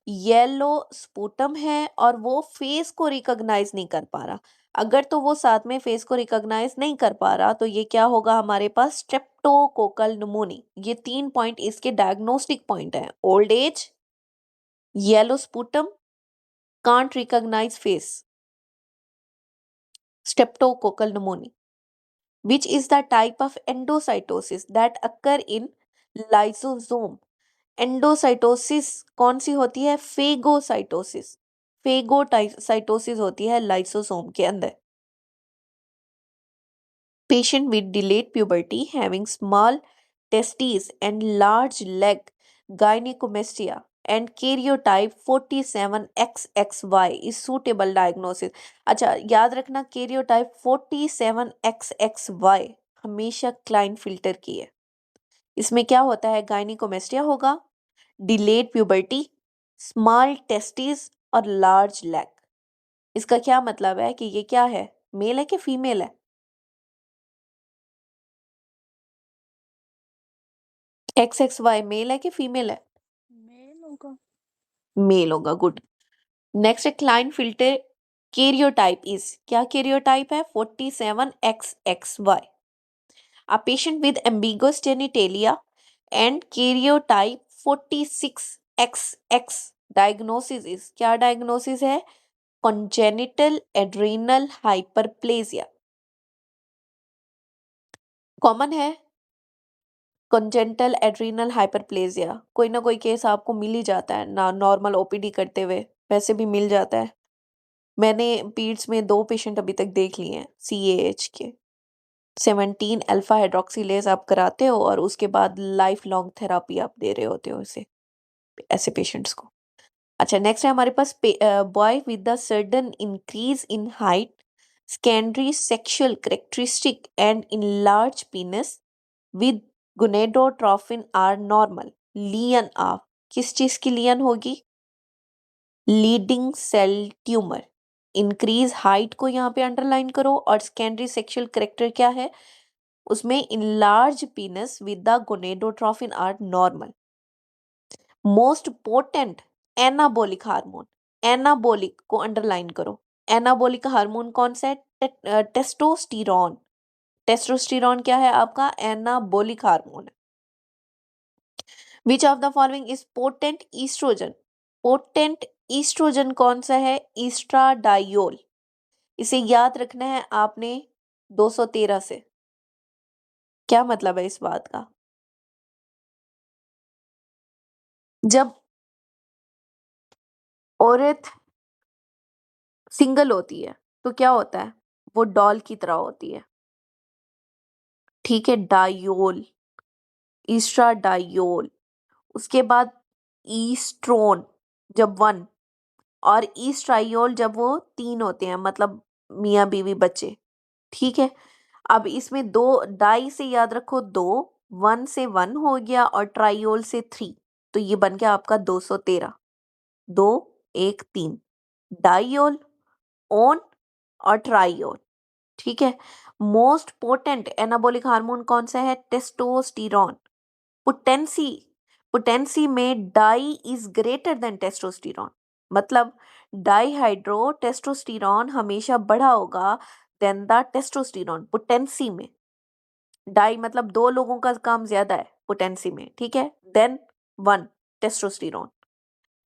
येलो स्पुटम है और वो फेस को रिकॉग्नाइज नहीं कर पा रहा। अगर तो वो साथ में फेस को रिकॉग्नाइज नहीं कर पा रहा तो ये क्या होगा हमारे पास? Streptococcal pneumoniae. ये 3 पॉइंट इसके डायग्नोस्टिक पॉइंट हैं। Old age, yellow sputum, can't recognise face, streptococcal pneumonia. Which is the type of endocytosis that occur in lysosome? Endocytosis कौन सी होती है? फेगोसाइटोसिस। फेगोसाइटोसिस होती है लाइसोसोम के अंदर। Patient with delayed puberty having small testes and large leg, gynecomastia and karyotype 47XXY is suitable diagnosis। अच्छा याद रखना karyotype 47XXY हमेशा क्लाइन फिल्टर की है। इसमें क्या होता है? गायनिकोमेस्टिया होगा, डिलेड प्यूबर्टी, स्मॉल टेस्टिस और लार्ज लेग। इसका क्या मतलब है कि ये क्या है? मेल है कि फीमेल है? XXY मेल है कि फीमेल है? मेल होगा। मेल होगा, गुड। नेक्स्ट है क्लाइन फिल्टर कैरियोटाइप इज, क्या कैरियोटाइप है? 47XXY। A patient with ambiguous genitalia and karyotype 46XX diagnosis is, क्या डायग्नोसिस है? congenital adrenal hyperplasia। कॉमन है congenital adrenal hyperplasia, कोई ना कोई केस आपको मिल ही जाता है ना, नॉर्मल ओपीडी करते हुए वैसे भी मिल जाता है। मैंने पीड्स में 2 पेशेंट अभी तक देख लिए हैं CAH के। 17 अल्फा हाइड्रोक्सीलेज आप कराते हो और उसके बाद लाइफ लॉन्ग थेरापी आप दे रहे होते हो इसे, ऐसे पेशेंट्स को। अच्छा नेक्स्ट है हमारे पास boy with the sudden increase in height, secondary sexual characteristic and enlarged penis with gonadotrophin are normal। लियन ऑफ, किस चीज की लियन होगी? Leydig cell tumour. Increase height को यहाँ पे अंडरलाइन करो और सेकेंडरी सेक्सुअल करेक्टर क्या है उसमें? Enlarge penis with the gonadotrophin are normal. Most potent anabolic hormone, anabolic को अंडरलाइन करो। एनाबोलिक हार्मोन कौन सा है? टेस्टोस्टेरोन। टेस्टोस्टेरोन क्या है आपका? एनाबोलिक हार्मोन है। Which of the following is potent oestrogen? Potent oestrogen कौन सा है? ईस्ट्राडायोल। इसे याद रखना है आपने 213 से। क्या मतलब है इस बात का? जब औरत सिंगल होती है तो क्या होता है? वो डॉल की तरह होती है, ठीक है? डायोल, ईस्ट्राडायोल। उसके बाद ईस्ट्रोन जब 1 और ईस्ट्रायोल जब वो 3 होते हैं, मतलब मियाँ बीवी बच्चे, ठीक है? अब इसमें 2 डाई से याद रखो 2, 1 से 1 हो गया और ट्रायोल से 3, तो ये बन गया आपका 213। 2 1 3 डाइयोल, ओन और ट्राइयोल, ठीक है? मोस्ट पोटेंट एनाबॉलिक हार्मोन कौन सा है? टेस्टोस्टेरोन। पोटेंसी, पोटेंसी में di is greater than testosterone, मतलब डाईहाइड्रो टेस्टोस्टेरोन हमेशा बड़ा होगा देन द टेस्टोस्टेरोन पोटेंसी में। डाई मतलब 2 लोगों का काम ज्यादा है पोटेंसी में, ठीक है? Than 1 testosterone.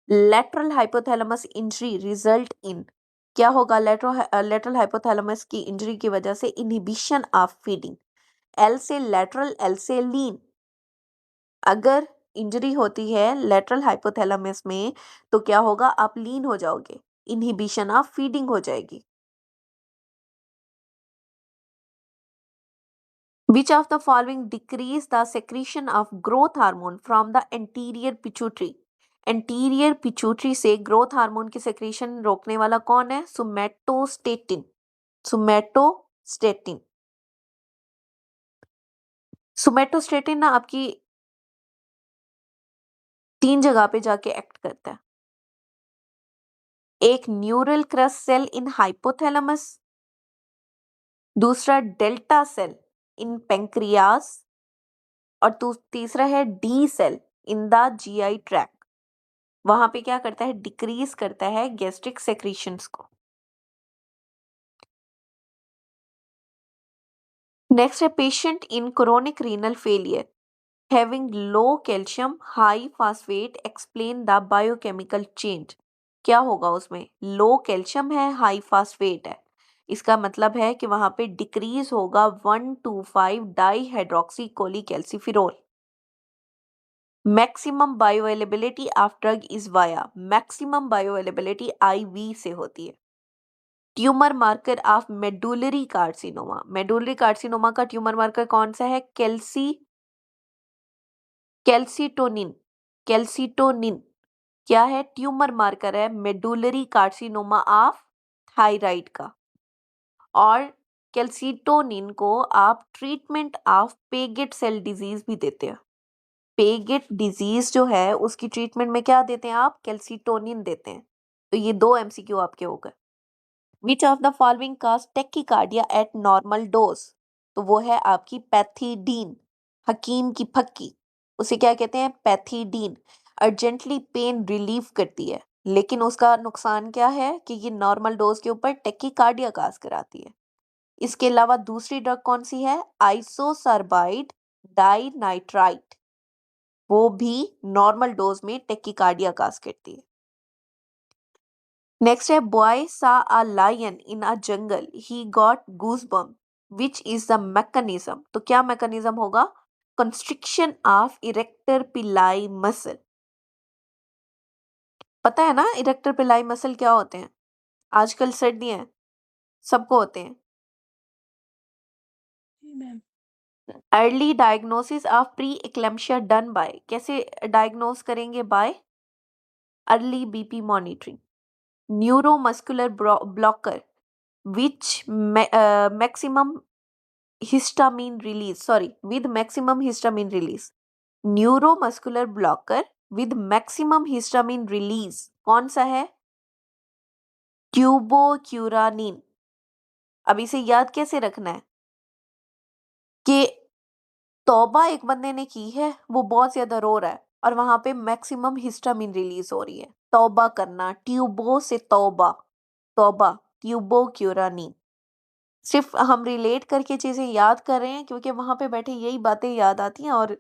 Lateral hypothalamus injury result in, क्या होगा? लेटरल हाइपोथैलेमस की इंजरी की वजह से इनहिबिशन ऑफ फीडिंग। एल से लेटरल, एल से लीन। अगर इंजरी होती है लेटरल हाइपोथैलेमस में तो क्या होगा, आप लीन हो जाओगे, इनहिबिशन ऑफ फीडिंग हो जाएगी। Which of the following decrease the secretion of growth hormone from the anterior pituitary? Anterior pituitary से growth hormone की secretion रोकने वाला कौन है? Somatostatin. Somatostatin. Somatostatin ना आपकी 3 जगह पे जाके एक्ट करता है। एक neural crest cell in hypothalamus, दूसरा डेल्टा सेल इन पेंक्रियास और तीसरा है D cell in the GI tract. वहां पे क्या करता है, डिक्रीज करता है गैस्ट्रिक सेक्रीशंस को। नेक्स्ट है patient in chronic renal failure having low calcium high phosphate explain the biochemical change. क्या होगा उसमें, लो कैल्शियम है हाई फास्फेट है, इसका मतलब है कि वहां पे डिक्रीज होगा 1,2,5 di hydroxy cholecalciferol. Maximum bioavailability of drug is via, maximum bioavailability IV से होती है। Tumour marker of medullary carcinoma, medullary carcinoma का ट्यूमर मार्कर कौन सा है, कैल्सिटोनिन। कैल्सिटोनिन क्या है, ट्यूमर मार्कर है मेडुलरी कार्सिनोमा ऑफ थायराइड का। और कैल्सिटोनिन को आप treatment of Paget cell disease भी देते हैं। पेगेट डिजीज जो है उसकी ट्रीटमेंट में क्या देते हैं आप, कैल्सिटोनिन देते हैं। तो ये 2 एमसीक्यू आपके हो गए। विच of the following cause tachycardia eight normal dose, तो वो है आपकी पैथीडीन, हकीम की फक्की, उसे क्या कहते हैं, पैथीडीन। अर्जेंटली पेन रिलीफ करती है, लेकिन उसका नुकसान क्या है कि ये नॉर्मल डोज के ऊपर टेकिकार्डिया काज कराती है। इसके अलावा दूसरी ड्रग कौन सी है, आइसोसर्बाइड डाइनाइट्राइट, वो भी नॉर्मल डोज में टेकिकार्डिया काज करती है। नेक्स्ट है boy saw a lion in a jungle he got goosebump which is the mechanism, तो क्या मैकेनिज्म होगा, constriction of erector pili muscle. पता है ना इरेक्टर पिलाई मसल क्या होते हैं, आजकल सर्दियां हैं सबको होते हैं। जी ma'am. Early diagnosis of pre eclampsia done by, कैसे डायग्नोस करेंगे, by early BP monitoring. Neuromuscular blocker which maximum histamine release, sorry, with maximum histamine release, neuromuscular blocker with maximum histamine release कौन सा है, ट्यूबोक्यूरानिन। अब इसे याद कैसे रखना है कि तौबा एक बंदे ने की है, वो बहुत ज्यादा रो रहा है और वहां पे मैक्सिमम हिस्टामिन रिलीज हो रही है, तौबा करना, ट्यूबो से तौबा, तौबा ट्यूबोक्यूरानिन। सिर्फ हम रिलेट करके चीजें याद कर रहे हैं क्योंकि वहां पे बैठे यही बातें याद आती हैं, और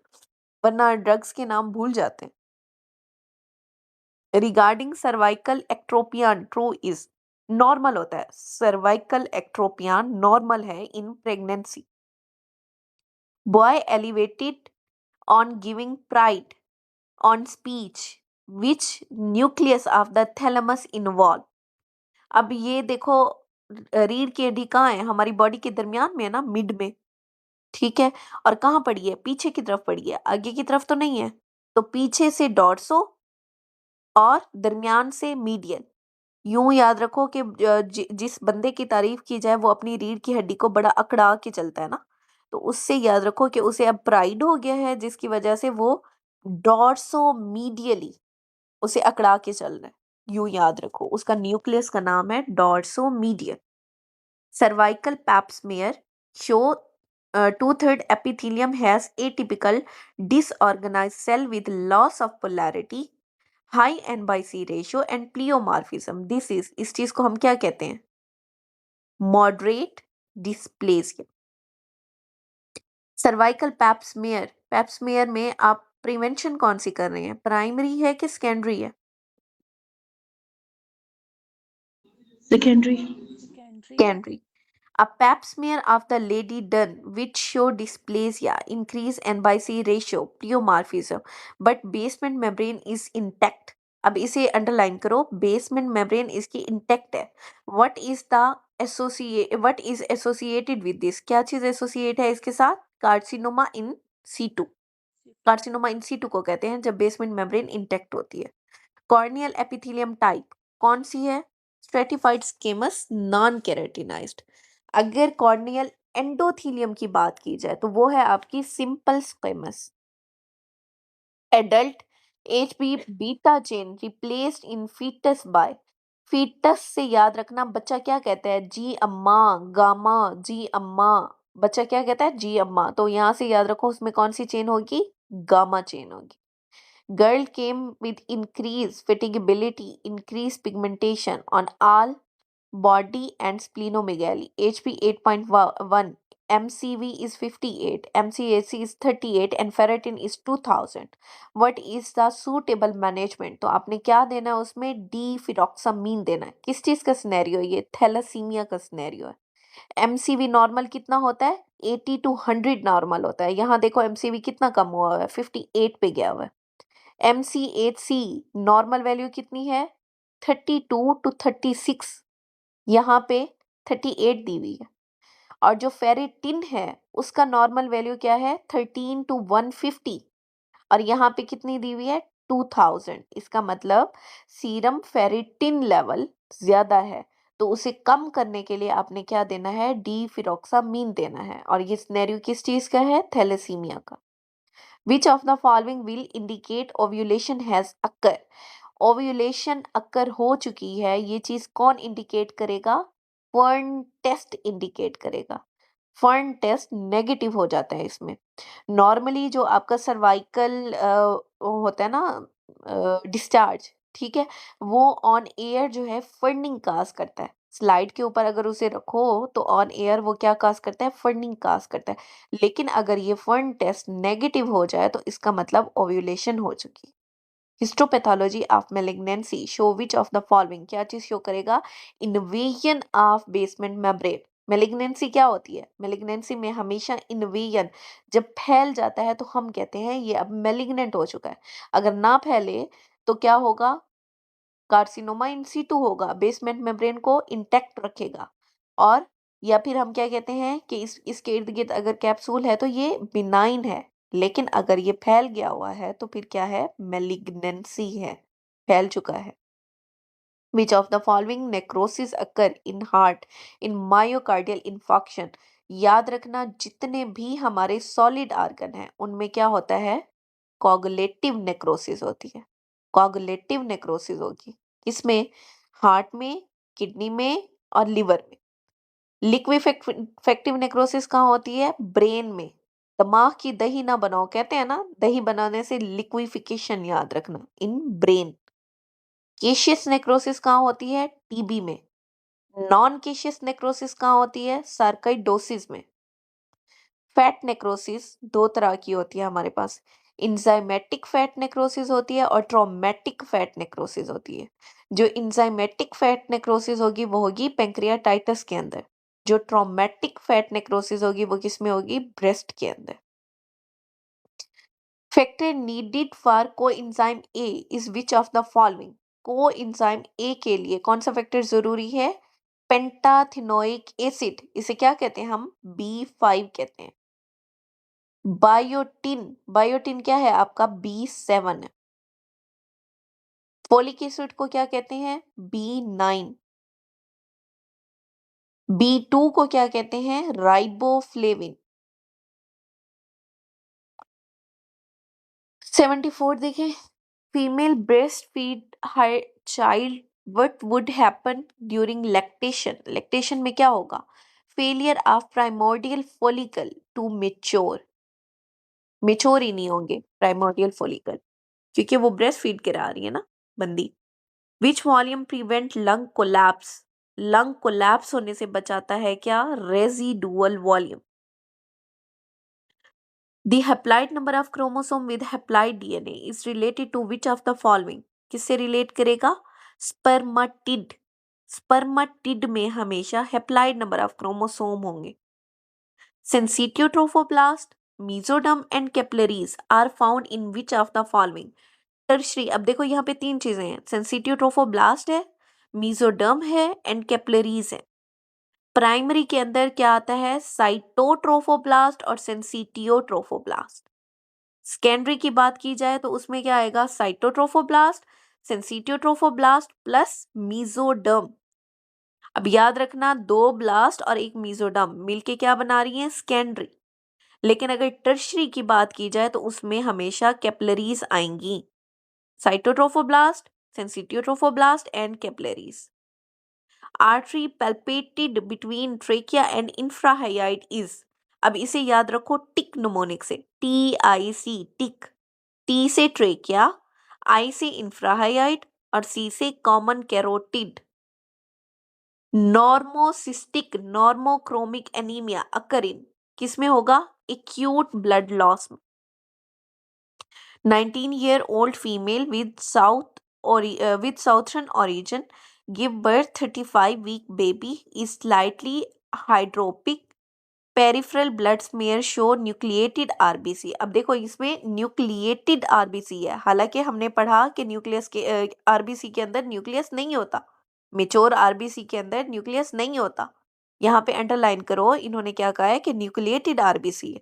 वरना ड्रग्स के नाम भूल जाते हैं। Regarding cervical ectropion true is, normal होता है, सर्वाइकल एक्ट्रोपियन नॉर्मल है in pregnancy. Boy elevated on giving pride on speech which nucleus of the thalamus involve. अब ये देखो, रीढ़ की हड्डी कहाँ है, हमारी बॉडी के दरमियान में है ना, मिड में, ठीक है, और कहाँ पड़ी है, पीछे की तरफ पड़ी है, आगे की तरफ तो नहीं है। तो पीछे से डॉर्सो और दरमियान से मीडियल। यूं याद रखो कि जिस बंदे की तारीफ की जाए वो अपनी रीढ़ की हड्डी को बड़ा अकड़ा के चलता है ना, तो उससे याद रखो कि उसे अब प्राइड हो गया है जिसकी वजह से वो डॉर्सो मीडियली उसे अकड़ा के चल रहा है। यूं याद रखो, उसका न्यूक्लियस का नाम है dorsomedial. Cervical pap smear show 2/3 epithelium has atypical disorganized cell with loss of polarity, high N by C ratio and pleomorphism. This is, इस चीज को हम क्या कहते हैं, moderate dysplasia. Cervical pap smear में आप प्रिवेंशन कौन सी कर रहे हैं, प्राइमरी है कि सेकेंडरी है, secondary. Secondary. Secondary. A pap smear of the lady done which show dysplasia, increase NBC ratio, pleomorphism, but basement membrane is intact. अब इसे अंडरलाइन करो, बेसमेंट मेम्ब्रेन इसकी इंटेक्ट है. What is associated with this? क्या चीज associate है इसके साथ? Carcinoma in situ. Carcinoma in situ को कहते हैं जब बेसमेंट मेम्ब्रेन इंटेक्ट होती है. कॉर्नियल एपिथेलियम टाइप कौन सी है? Stratified squamous, non keratinized. अगर कॉर्नियल एंडोथेलियम की बात की जाए तो वो है आपकी simple squamous. Adult HB beta chain replaced in foetus by. Foetus से याद रखना, बच्चा क्या कहता है? जी अम्मा, गामा, जी अम्मा. बच्चा क्या कहता है? जी अम्मा. तो यहाँ से याद रखो उसमें कौन सी चेन होगी? गामा चेन होगी. Girl came with increased fatigability, increased pigmentation on all body and splenomegaly. HP 8.1, MCV is 58, MCAC is 38 and ferritin is 2000. What is the suitable management? तो आपने क्या देना है उसमें? डिफिरॉक्सामीन देना है. किस चीज का सिनेरियो? ये थैलासीमिया का सिनेरियो है. MCV नॉर्मल कितना होता है? 80 to 100 नॉर्मल होता है. यहाँ देखो MCV कितना कम हुआ है? 58 पे गया हुआ है. MCHC नॉर्मल वैल्यू कितनी है? 32 to 36. यहाँ पे 38 दी हुई है. और जो फेरिटिन है उसका नॉर्मल वैल्यू क्या है? 13 to 150. और यहाँ पे कितनी दी हुई है? 2000. इसका मतलब सीरम फेरिटिन लेवल ज्यादा है, तो उसे कम करने के लिए आपने क्या देना है? डिफिरॉक्सामीन देना है. और ये सिनेरियो किस चीज का है? थैलेसीमिया का. Which of the following will indicate ovulation has occur? Ovulation occur हो चुकी है, ये चीज कौन इंडिकेट करेगा? फर्न टेस्ट इंडिकेट करेगा. फर्न टेस्ट नेगेटिव हो जाता है इसमें. नॉर्मली जो आपका सर्वाइकल होता है ना डिस्चार्ज, ठीक है, वो ऑन एयर जो है फर्निंग काज करता है. स्लाइड के ऊपर अगर उसे रखो तो ऑन एयर वो क्या काज करता है? फर्निंग काज करता है. लेकिन अगर ये फर्न टेस्ट नेगेटिव हो जाए तो इसका मतलब ओव्यूलेशन हो चुकी है. Histopathology of malignancy show which of the following? क्या चीज शो करेगा? Invasion of basement membrane. Malignancy क्या होती है? मेलिग्नेंसी में हमेशा इन्वेजन जब फैल जाता है तो हम कहते हैं ये अब मेलिग्नेंट हो चुका है. अगर ना फैले तो क्या होगा? कार्सिनोमा इन सीटू होगा, बेसमेंट मेम्ब्रेन को इंटैक्ट रखेगा. और या फिर हम क्या कहते हैं कि इसके इर्द गिर्द अगर कैप्सूल है तो ये बिनाइन है. लेकिन अगर ये फैल गया हुआ है तो फिर क्या है? मेलिग्नेंसी है, फैल चुका है. Which of the following necrosis occur in heart in myocardial infarction? याद रखना जितने भी हमारे सॉलिड आर्गन हैं उनमें क्या होता है? कोगुलेटिव नेक्रोसिस होती है. कोगुलेटिव नेक्रोसिस होगी किसमें? हार्ट में, किडनी में और लिवर में. लिक्विफेक्टिव नेक्रोसिस कहाँ होती है? ब्रेन में. दिमाग की दही ना बनाओ, कहते हैं ना, दही बनाने से लिक्विफिकेशन, याद रखना, इन ब्रेन. केशियस नेक्रोसिस कहाँ होती है? टीबी में. नॉन केशियस नेक्रोसिस कहाँ होती है? सार्कोइडोसिस में. फैट नेक्रोसिस दो तरह की होती है हमारे पास. इंजाइमेटिक फैट नेक्रोसिस होती है और ट्रॉमेटिक फैट नेक्रोसिस होती है. जो इंजाइमेटिक फैट नेक्रोसिस होगी वो होगी पेंक्रियाटाइटिस के अंदर. जो ट्रॉमेटिक फैट नेक्रोसिस होगी वो किसमें होगी? ब्रेस्ट के अंदर. Factor needed for coenzyme A is which of the following? Coenzyme A के लिए कौन सा फैक्टर जरूरी है? पेंटाथिनोइक एसिड. इसे क्या कहते हैं हम? B5 कहते हैं. बायोटिन, बायोटिन क्या है आपका? B7 है. फोलिक एसिड को क्या कहते हैं? B9. B2 को क्या कहते हैं? राइबोफ्लेविन. 74 देखें. Female breast feed her child, what would happen during lactation? Lactation में क्या होगा? Failure of primordial follicle to mature. Mature ही नहीं होंगे प्राइमोर्डियल फॉलिकल, क्योंकि वो ब्रेस्ट फीड करा रही है ना बंदी. Which volume prevent lung collapse? Lung collapse होने से बचाता है क्या? Residual volume. The haploid number of chromosome with haploid DNA is related to which of the following? किससे रिलेट करेगा? स्पर्माटिड. स्पर्मेटिड में हमेशा हैप्लॉइड नंबर ऑफ क्रोमोसोम होंगे। Sensitive trophoblast, mesoderm and capillaries are found in which of the following? Tertiary, अब देखो यहाँ पे 3 चीजें हैं, सेंसिटिव ट्रोफोब्लास्ट है, मेसोडर्म है एंड कैपिलरीज है। प्राइमरी के अंदर क्या आता है? साइटोट्रोफोब्लास्ट और सेंसिटियोट्रोफोब्लास्ट। सेकेंडरी की बात की जाए तो उसमें क्या आएगा? Cytotrophoblast, syncytiotrophoblast plus mesoderm. अब याद रखना 2 ब्लास्ट और 1 मेसोडर्म मिलके क्या बना रही है? सेकेंडरी। लेकिन अगर टर्शरी की बात की जाए तो उसमें हमेशा कैपिलरीज आएंगी, cytotrophoblast, syncytiotrophoblast and capillaries. Artery palpated between trachea and infrahyoid is, अब इसे याद रखो टिक निमोनिक से, TIC, टिक। T से ट्रेकिया, I से इंफ्राहायोइड और C से कॉमन कैरोटिड। नॉर्मोसिस्टिक नॉर्मोक्रोमिक एनीमिया अकर इन, किसमें होगा? एक्यूट ब्लड लॉस में। 19-year-old female with southern origin give birth 35-week baby is slightly hydropic peripheral blood smear show nucleated RBC। अब देखो इसमें न्यूक्लिएटेड आरबीसी है, हालांकि हमने पढ़ा कि न्यूक्लियस के आरबीसी के अंदर न्यूक्लियस नहीं होता, मेच्योर आरबीसी के अंदर न्यूक्लियस नहीं होता। यहाँ पे अंडरलाइन करो, इन्होंने क्या कहा है कि न्यूक्लिएटेड आरबीसी है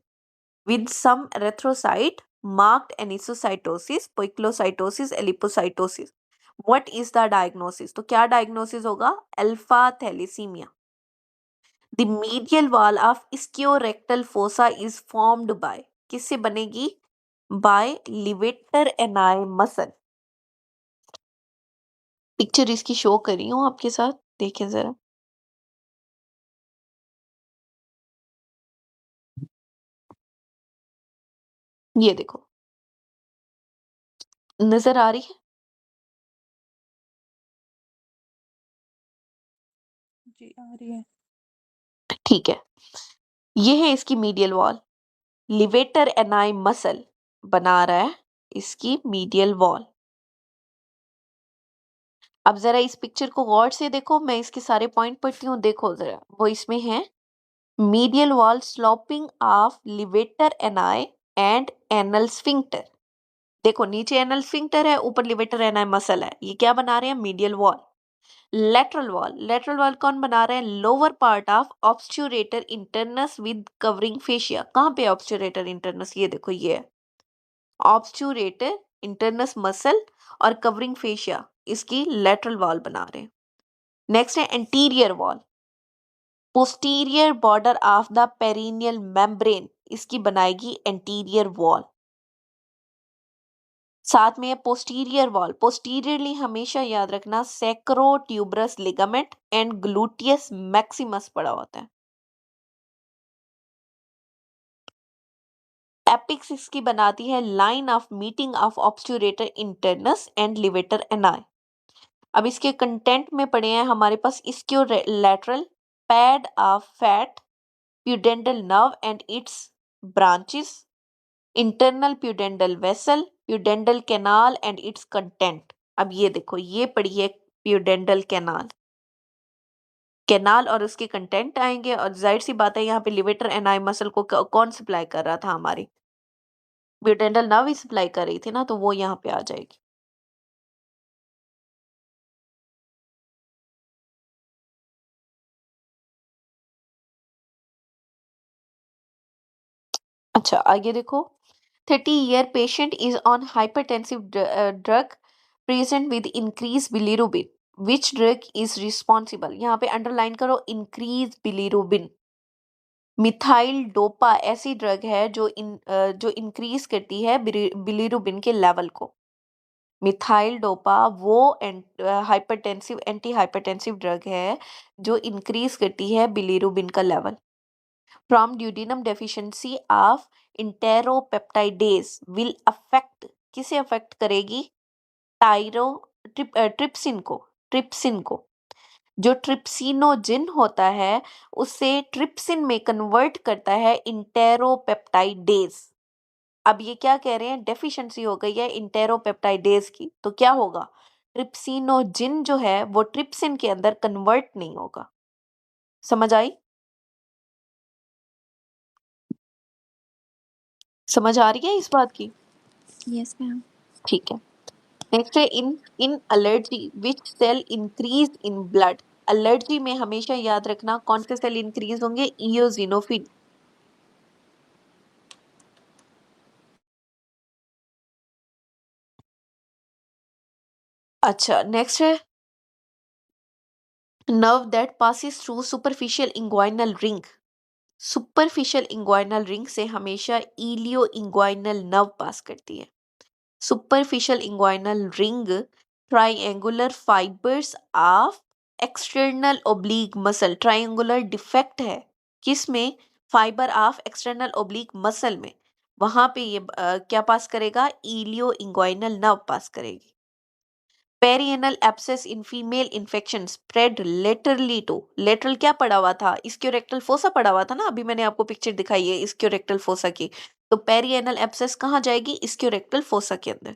with some erythrocyte marked anisocytosis, poikilocytosis, erythrocytosis. What is the diagnosis? तो क्या diagnosis होगा? Alpha thalassaemia. The medial wall of ischiorectal fossa is formed by, किससे बनेगी? By levator ani muscle। Picture इसकी शो कर रही हूँ आपके साथ, देखें जरा। ये देखो, नजर आ रही है? जी आ रही है। ठीक है, ये है इसकी मीडियल वॉल, लिवेटर एनाई मसल बना रहा है इसकी मीडियल वॉल। अब जरा इस पिक्चर को गौर से देखो, मैं इसके सारे पॉइंट पढ़ती हूँ, देखो जरा, वो इसमें है medial wall sloping of levator एनाई and anal sphincter. देखो नीचे एनल स्फिंक्टर है, ऊपर लिवेटर एनाई मसल है, ये क्या बना रहे हैं? Medial wall. Lateral wall, lateral wall कौन बना रहे हैं? Lower part of obturator internus with covering fascia. कहाँ पे ऑब्स्चुरेटर इंटरनस? ये देखो, ये है ऑब्स्चुरेटर इंटरनस मसल और कवरिंग फेशिया, इसकी लेटरल वॉल बना रहे हैं। नेक्स्ट है anterior wall, posterior border of the perineal membrane, इसकी बनाएगी एंटीरियर वॉल। साथ में है पोस्टीरियर वॉल, पोस्टीरियरली हमेशा याद रखना sacrotuberous ligament and gluteus maximus पड़ा होता है। एपिक्स इसकी बनाती है line of meeting of obturator internus and levator ani. अब इसके कंटेंट में पढ़े हैं हमारे पास ischio lateral pad of fat pudendal nerve and its branches, internal pudendal vessel, pudendal canal and its content. अब ये देखो, ये पढ़ी है प्यूडेंटल कैनाल, कैनाल और उसके कंटेंट आएंगे, और जाहिर सी बात है यहाँ पे लिवेटर एनाई मसल को कौन सप्लाई कर रहा था? हमारी प्यूडेंटल नर्व ही सप्लाई कर रही थी ना, तो वो यहाँ पे आ जाएगी। अच्छा आगे देखो, 30-year patient is on hypertensive drug present with increased bilirubin. Which drug is responsible? यहाँ पे अंडरलाइन करो increased bilirubin। मिथाइल डोपा ऐसी ड्रग है जो इंक्रीज करती है बिलिरुबिन के लेवल को। मिथाइल डोपा वो हाइपरटेंसिव एंटी हाइपरटेंसिव ड्रग है जो इंक्रीज करती है बिलिरुबिन का level. From duodenum deficiency of enteropeptidase will affect, किसे अफेक्ट करेगी? ट्रिप्सिन को। जो ट्रिप्सिनोजिन होता है उसे ट्रिप्सिन में कन्वर्ट करता है इंटेरोपेप्टाइडेज। अब ये क्या कह रहे हैं? डेफिशिएंसी हो गई है इंटेरोपेप्टाइडेज की, तो क्या होगा? ट्रिप्सिनोजिन जो है वो ट्रिप्सिन के अंदर कन्वर्ट नहीं होगा। समझ आई? समझ आ रही है इस बात की? Yes ma'am. ठीक है। नेक्स्ट है in in allergy which cell increase in blood. Allergy में हमेशा याद रखना कौन से सेल इंक्रीज होंगे? इयोजिनोफिल। अच्छा, नेक्स्ट है nerve that passes through superficial inguinal ring। Superficial inguinal ring से हमेशा इलियो इंग्वाइनल नर्व पास करती है। Superficial inguinal ring triangular fibres of external oblique muscle. Triangular defect है किसमें? Fibre of external oblique muscle में। वहां पे ये क्या पास करेगा? इलियो इंग्वाइनल नर्व पास करेगी। Perianal abscess in female infection spread laterally to. Lateral क्या पड़ा हुआ था? इस्क्योरेक्टल फोसा पड़ा हुआ था ना, अभी मैंने आपको पिक्चर दिखाई है इस्क्योरेक्टल फोसा की। तो पेरिएनल एब्सेस कहाँ जाएगी? इस्क्योरेक्टल फोसा के अंदर।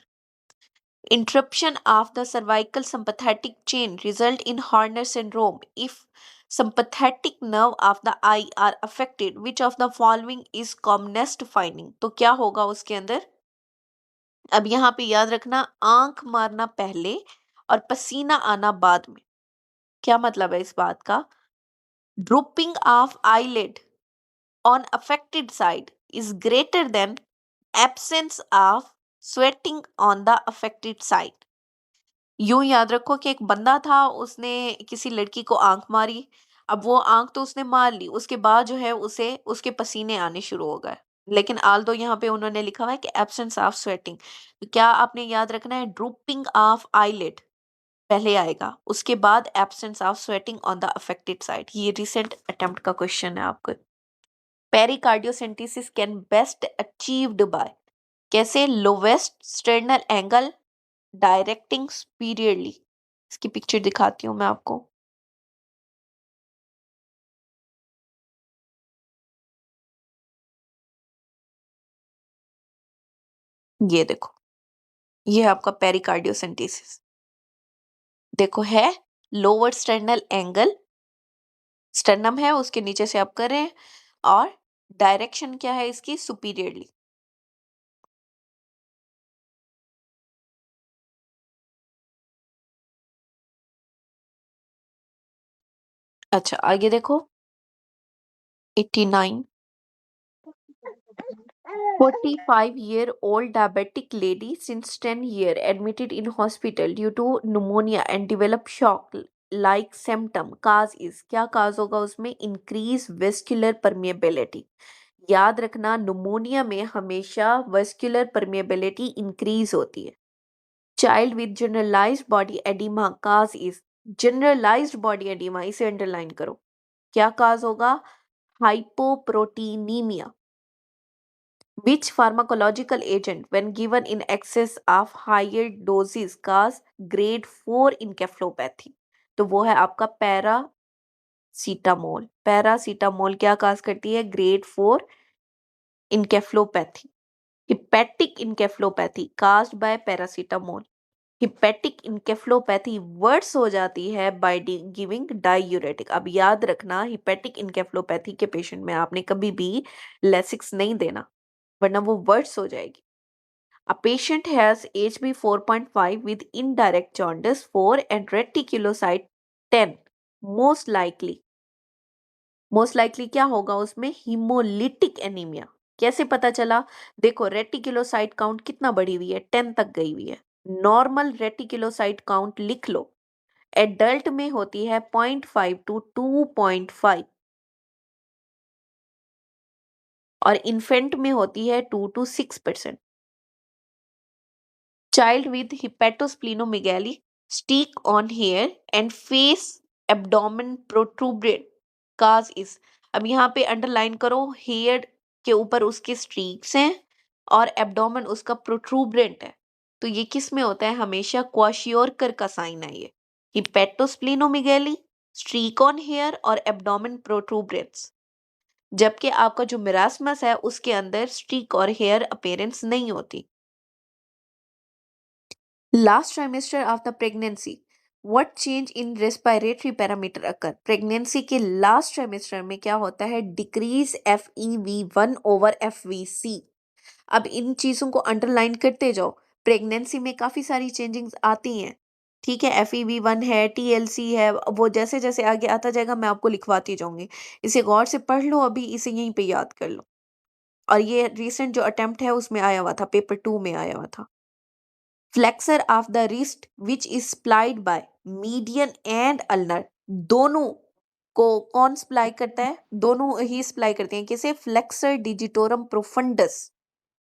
Interruption of the cervical sympathetic chain result in Horner syndrome if sympathetic nerve of the eye are affected, which of the following is commonest finding। तो क्या होगा उसके अंदर? अब यहाँ पे याद रखना, आंख मारना पहले और पसीना आना बाद में। क्या मतलब है इस बात का? Drooping of eyelid on affected side is greater then absence of sweating on the affected side. यूं याद रखो कि एक बंदा था, उसने किसी लड़की को आंख मारी। अब वो आंख तो उसने मार ली, उसके बाद जो है उसे उसके पसीने आने शुरू हो गए। लेकिन आल दो यहाँ पे उन्होंने लिखा हुआ है कि एब्सेंस ऑफ स्वेटिंग। तो क्या आपने याद रखना है? ड्रूपिंग ऑफ आईलिड पहले आएगा, उसके बाद absence of sweating on the affected side. ये रिसेंट अटेम्प्ट का क्वेश्चन है आपको। पेरिकार्डियोसेंटेसिस कैन बेस्ट अचीव्ड बाय। कैसे? Lowest sternal angle directing superiorly. इसकी पिक्चर दिखाती हूँ मैं आपको। ये देखो, ये है आपका पेरिकार्डियोसेंटेसिस। देखो है लोअर स्टर्नल एंगल, स्टर्नम है उसके नीचे से आप कर रहे हैं, और डायरेक्शन क्या है इसकी? सुपीरियरली। अच्छा आगे देखो 89। 45-year-old diabetic lady since 10 year admitted in hospital due to pneumonia and developed shock like symptom। cause is क्या cause होगा उसमें? increase vascular permeability। याद रखना नुमोनिया में हमेशा vascular permeability increase होती है। child with generalized body edema cause is generalized body edema, इसे अंडरलाइन करो। क्या cause होगा? hypoproteinemia। Which pharmacological agent, when given in excess of higher doses, cause grade 4 encephalopathy? तो वो है आपका पैरासीटामोल। पैरासीटामोल क्या काज करती है? Grade 4 encephalopathy। Hepatic encephalopathy caused by paracetamol। Hepatic encephalopathy worse हो जाती है बाय गिविंग डायूरेटिक। अब याद रखना, हिपेटिक इनकेफ्लोपैथी के पेशेंट में आपने कभी भी लेसिक्स नहीं देना, वरना वो वर्स हो जाएगी। A patient has HB 4.5 with indirect jaundice 4 and reticulocyte 10। Most likely क्या होगा उसमें? Haemolytic anaemia. कैसे पता चला? देखो रेटिकुलोसाइट काउंट कितना बढ़ी हुई है? 10 तक गई हुई है। नॉर्मल रेटिकुलोसाइट काउंट लिख लो। एडल्ट में होती है 0.5 to 2.5 और इन्फेंट में होती है 2 to 6%। Child with hepatosplenomegaly, streak on hair and face abdomen protuberant cause is। अब यहाँ पे अंडरलाइन करो, हेयर के ऊपर उसके स्ट्रीक्स हैं और एब्डोमेन उसका प्रोट्रूबरेंट है। तो ये किस में होता है? हमेशा क्वाशियोरकर का साइन है ये। हिपेटोस्प्लिनोमेगैली, स्ट्रीक ऑन हेयर और एब्डोमेन प्रोट्रूबरेंस। जबकि आपका जो मिरासमस है उसके अंदर स्ट्रीक और हेयर अपीयरेंस नहीं होती। Last trimester of the pregnancy, what change in respiratory parameter occur? Pregnancy के लास्ट ट्राइमेस्टर में क्या होता है? Decrease FEV1 over FVC। अब इन चीजों को अंडरलाइन करते जाओ, प्रेगनेंसी में काफी सारी चेंजिंग्स आती हैं, ठीक है। FEV1 है, TLC है, वो जैसे जैसे आगे आता जाएगा मैं आपको लिखवाती जाऊंगी। इसे गौर से पढ़ लो, अभी इसे यहीं पे याद कर लो। और ये रिसेंट जो अटेम्प्ट है उसमें आया हुआ था, पेपर 2 में आया हुआ था। Flexor of the wrist which is supplied by median and ulnar, दोनों को कौन सप्लाई करता है? दोनों ही सप्लाई करते हैं। किसे? Flexor digitorum profundis.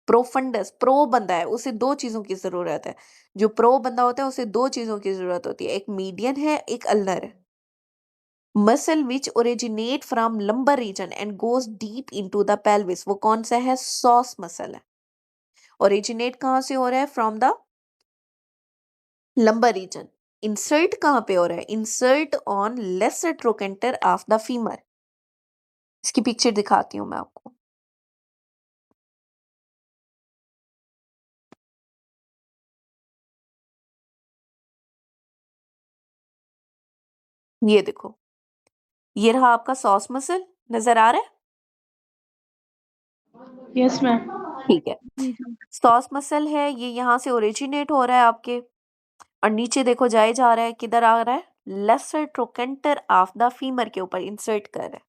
Profundis, pro बंदा है, उसे दो चीजों की जरूरत है। जो प्रो बंदा होता है उसे दो चीजों की जरूरत होती है, एक मीडियन है, एक अल्नर है। Muscle which originate from lumbar region and goes deep into the pelvis, वो कौन सा है? सॉस मसल है। ओरिजिनेट कहां से हो रहा है? From the lumbar region. Insert कहां पे हो रहा है? Insert on lesser trochanter of the femur. इसकी पिक्चर दिखाती हूं मैं आपको। ये देखो, ये रहा आपका सॉस मसल, नजर आ रहा है? Yes ma'am. ठीक है। जी जी। सॉस मसल है, ये यहाँ से ओरिजिनेट हो रहा है आपके, और नीचे देखो जाए जा रहा है, किधर आ रहा है? Lesser trochanter of the femur के ऊपर इंसर्ट कर रहा है।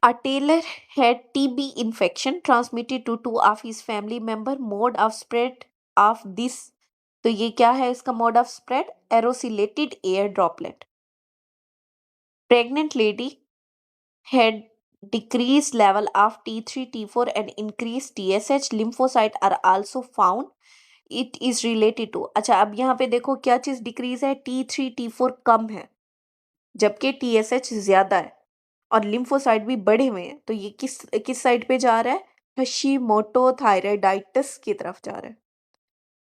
A tailor had TB infection transmitted to two of his family member. Mode of spread of this, तो ये क्या है इसका mode of spread? Aerosolized air droplet. Pregnant lady had decreased level of T3, T4 and increased TSH. Lymphocyte are also found. It is related to, अच्छा अब यहाँ पे देखो क्या चीज डिक्रीज है? T3, T4 कम है, जबकि TSH ज्यादा है और लिम्फोसाइट भी बढ़े हुए हैं। तो ये किस किस साइड पे जा रहा है? हशीमोटो थायराइडाइटिस की तरफ जा रहा है।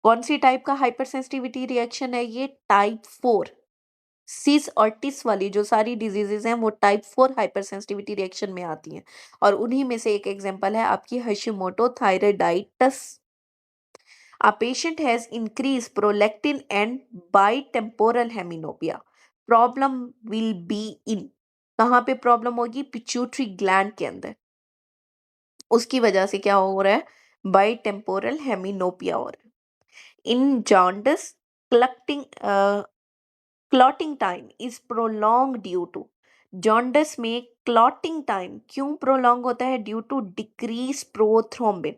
कौन सी टाइप का हाइपर सेंसिटिविटी रिएक्शन है ये? टाइप 4। सिस और टिस वाली जो सारी डिजीजेज हैं वो टाइप 4 हाइपर सेंसिटिविटी रिएक्शन में आती हैं, और उन्हीं में से एक एग्जांपल है आपकी हशीमोटो thyroiditis. A patient has increased prolactin and bitemporal heminopia. Problem will be in, कहाँ पे प्रॉब्लम होगी? पिट्यूटरी ग्लैंड के अंदर। उसकी वजह से क्या हो रहा है? बाइटेम्पोरल हेमिनोपिया हो रहा है। In jaundice clotting clotting time is prolong due to, jaundice में क्लॉटिंग टाइम क्यों प्रोलॉन्ग होता है? Due to decrease prothrombin.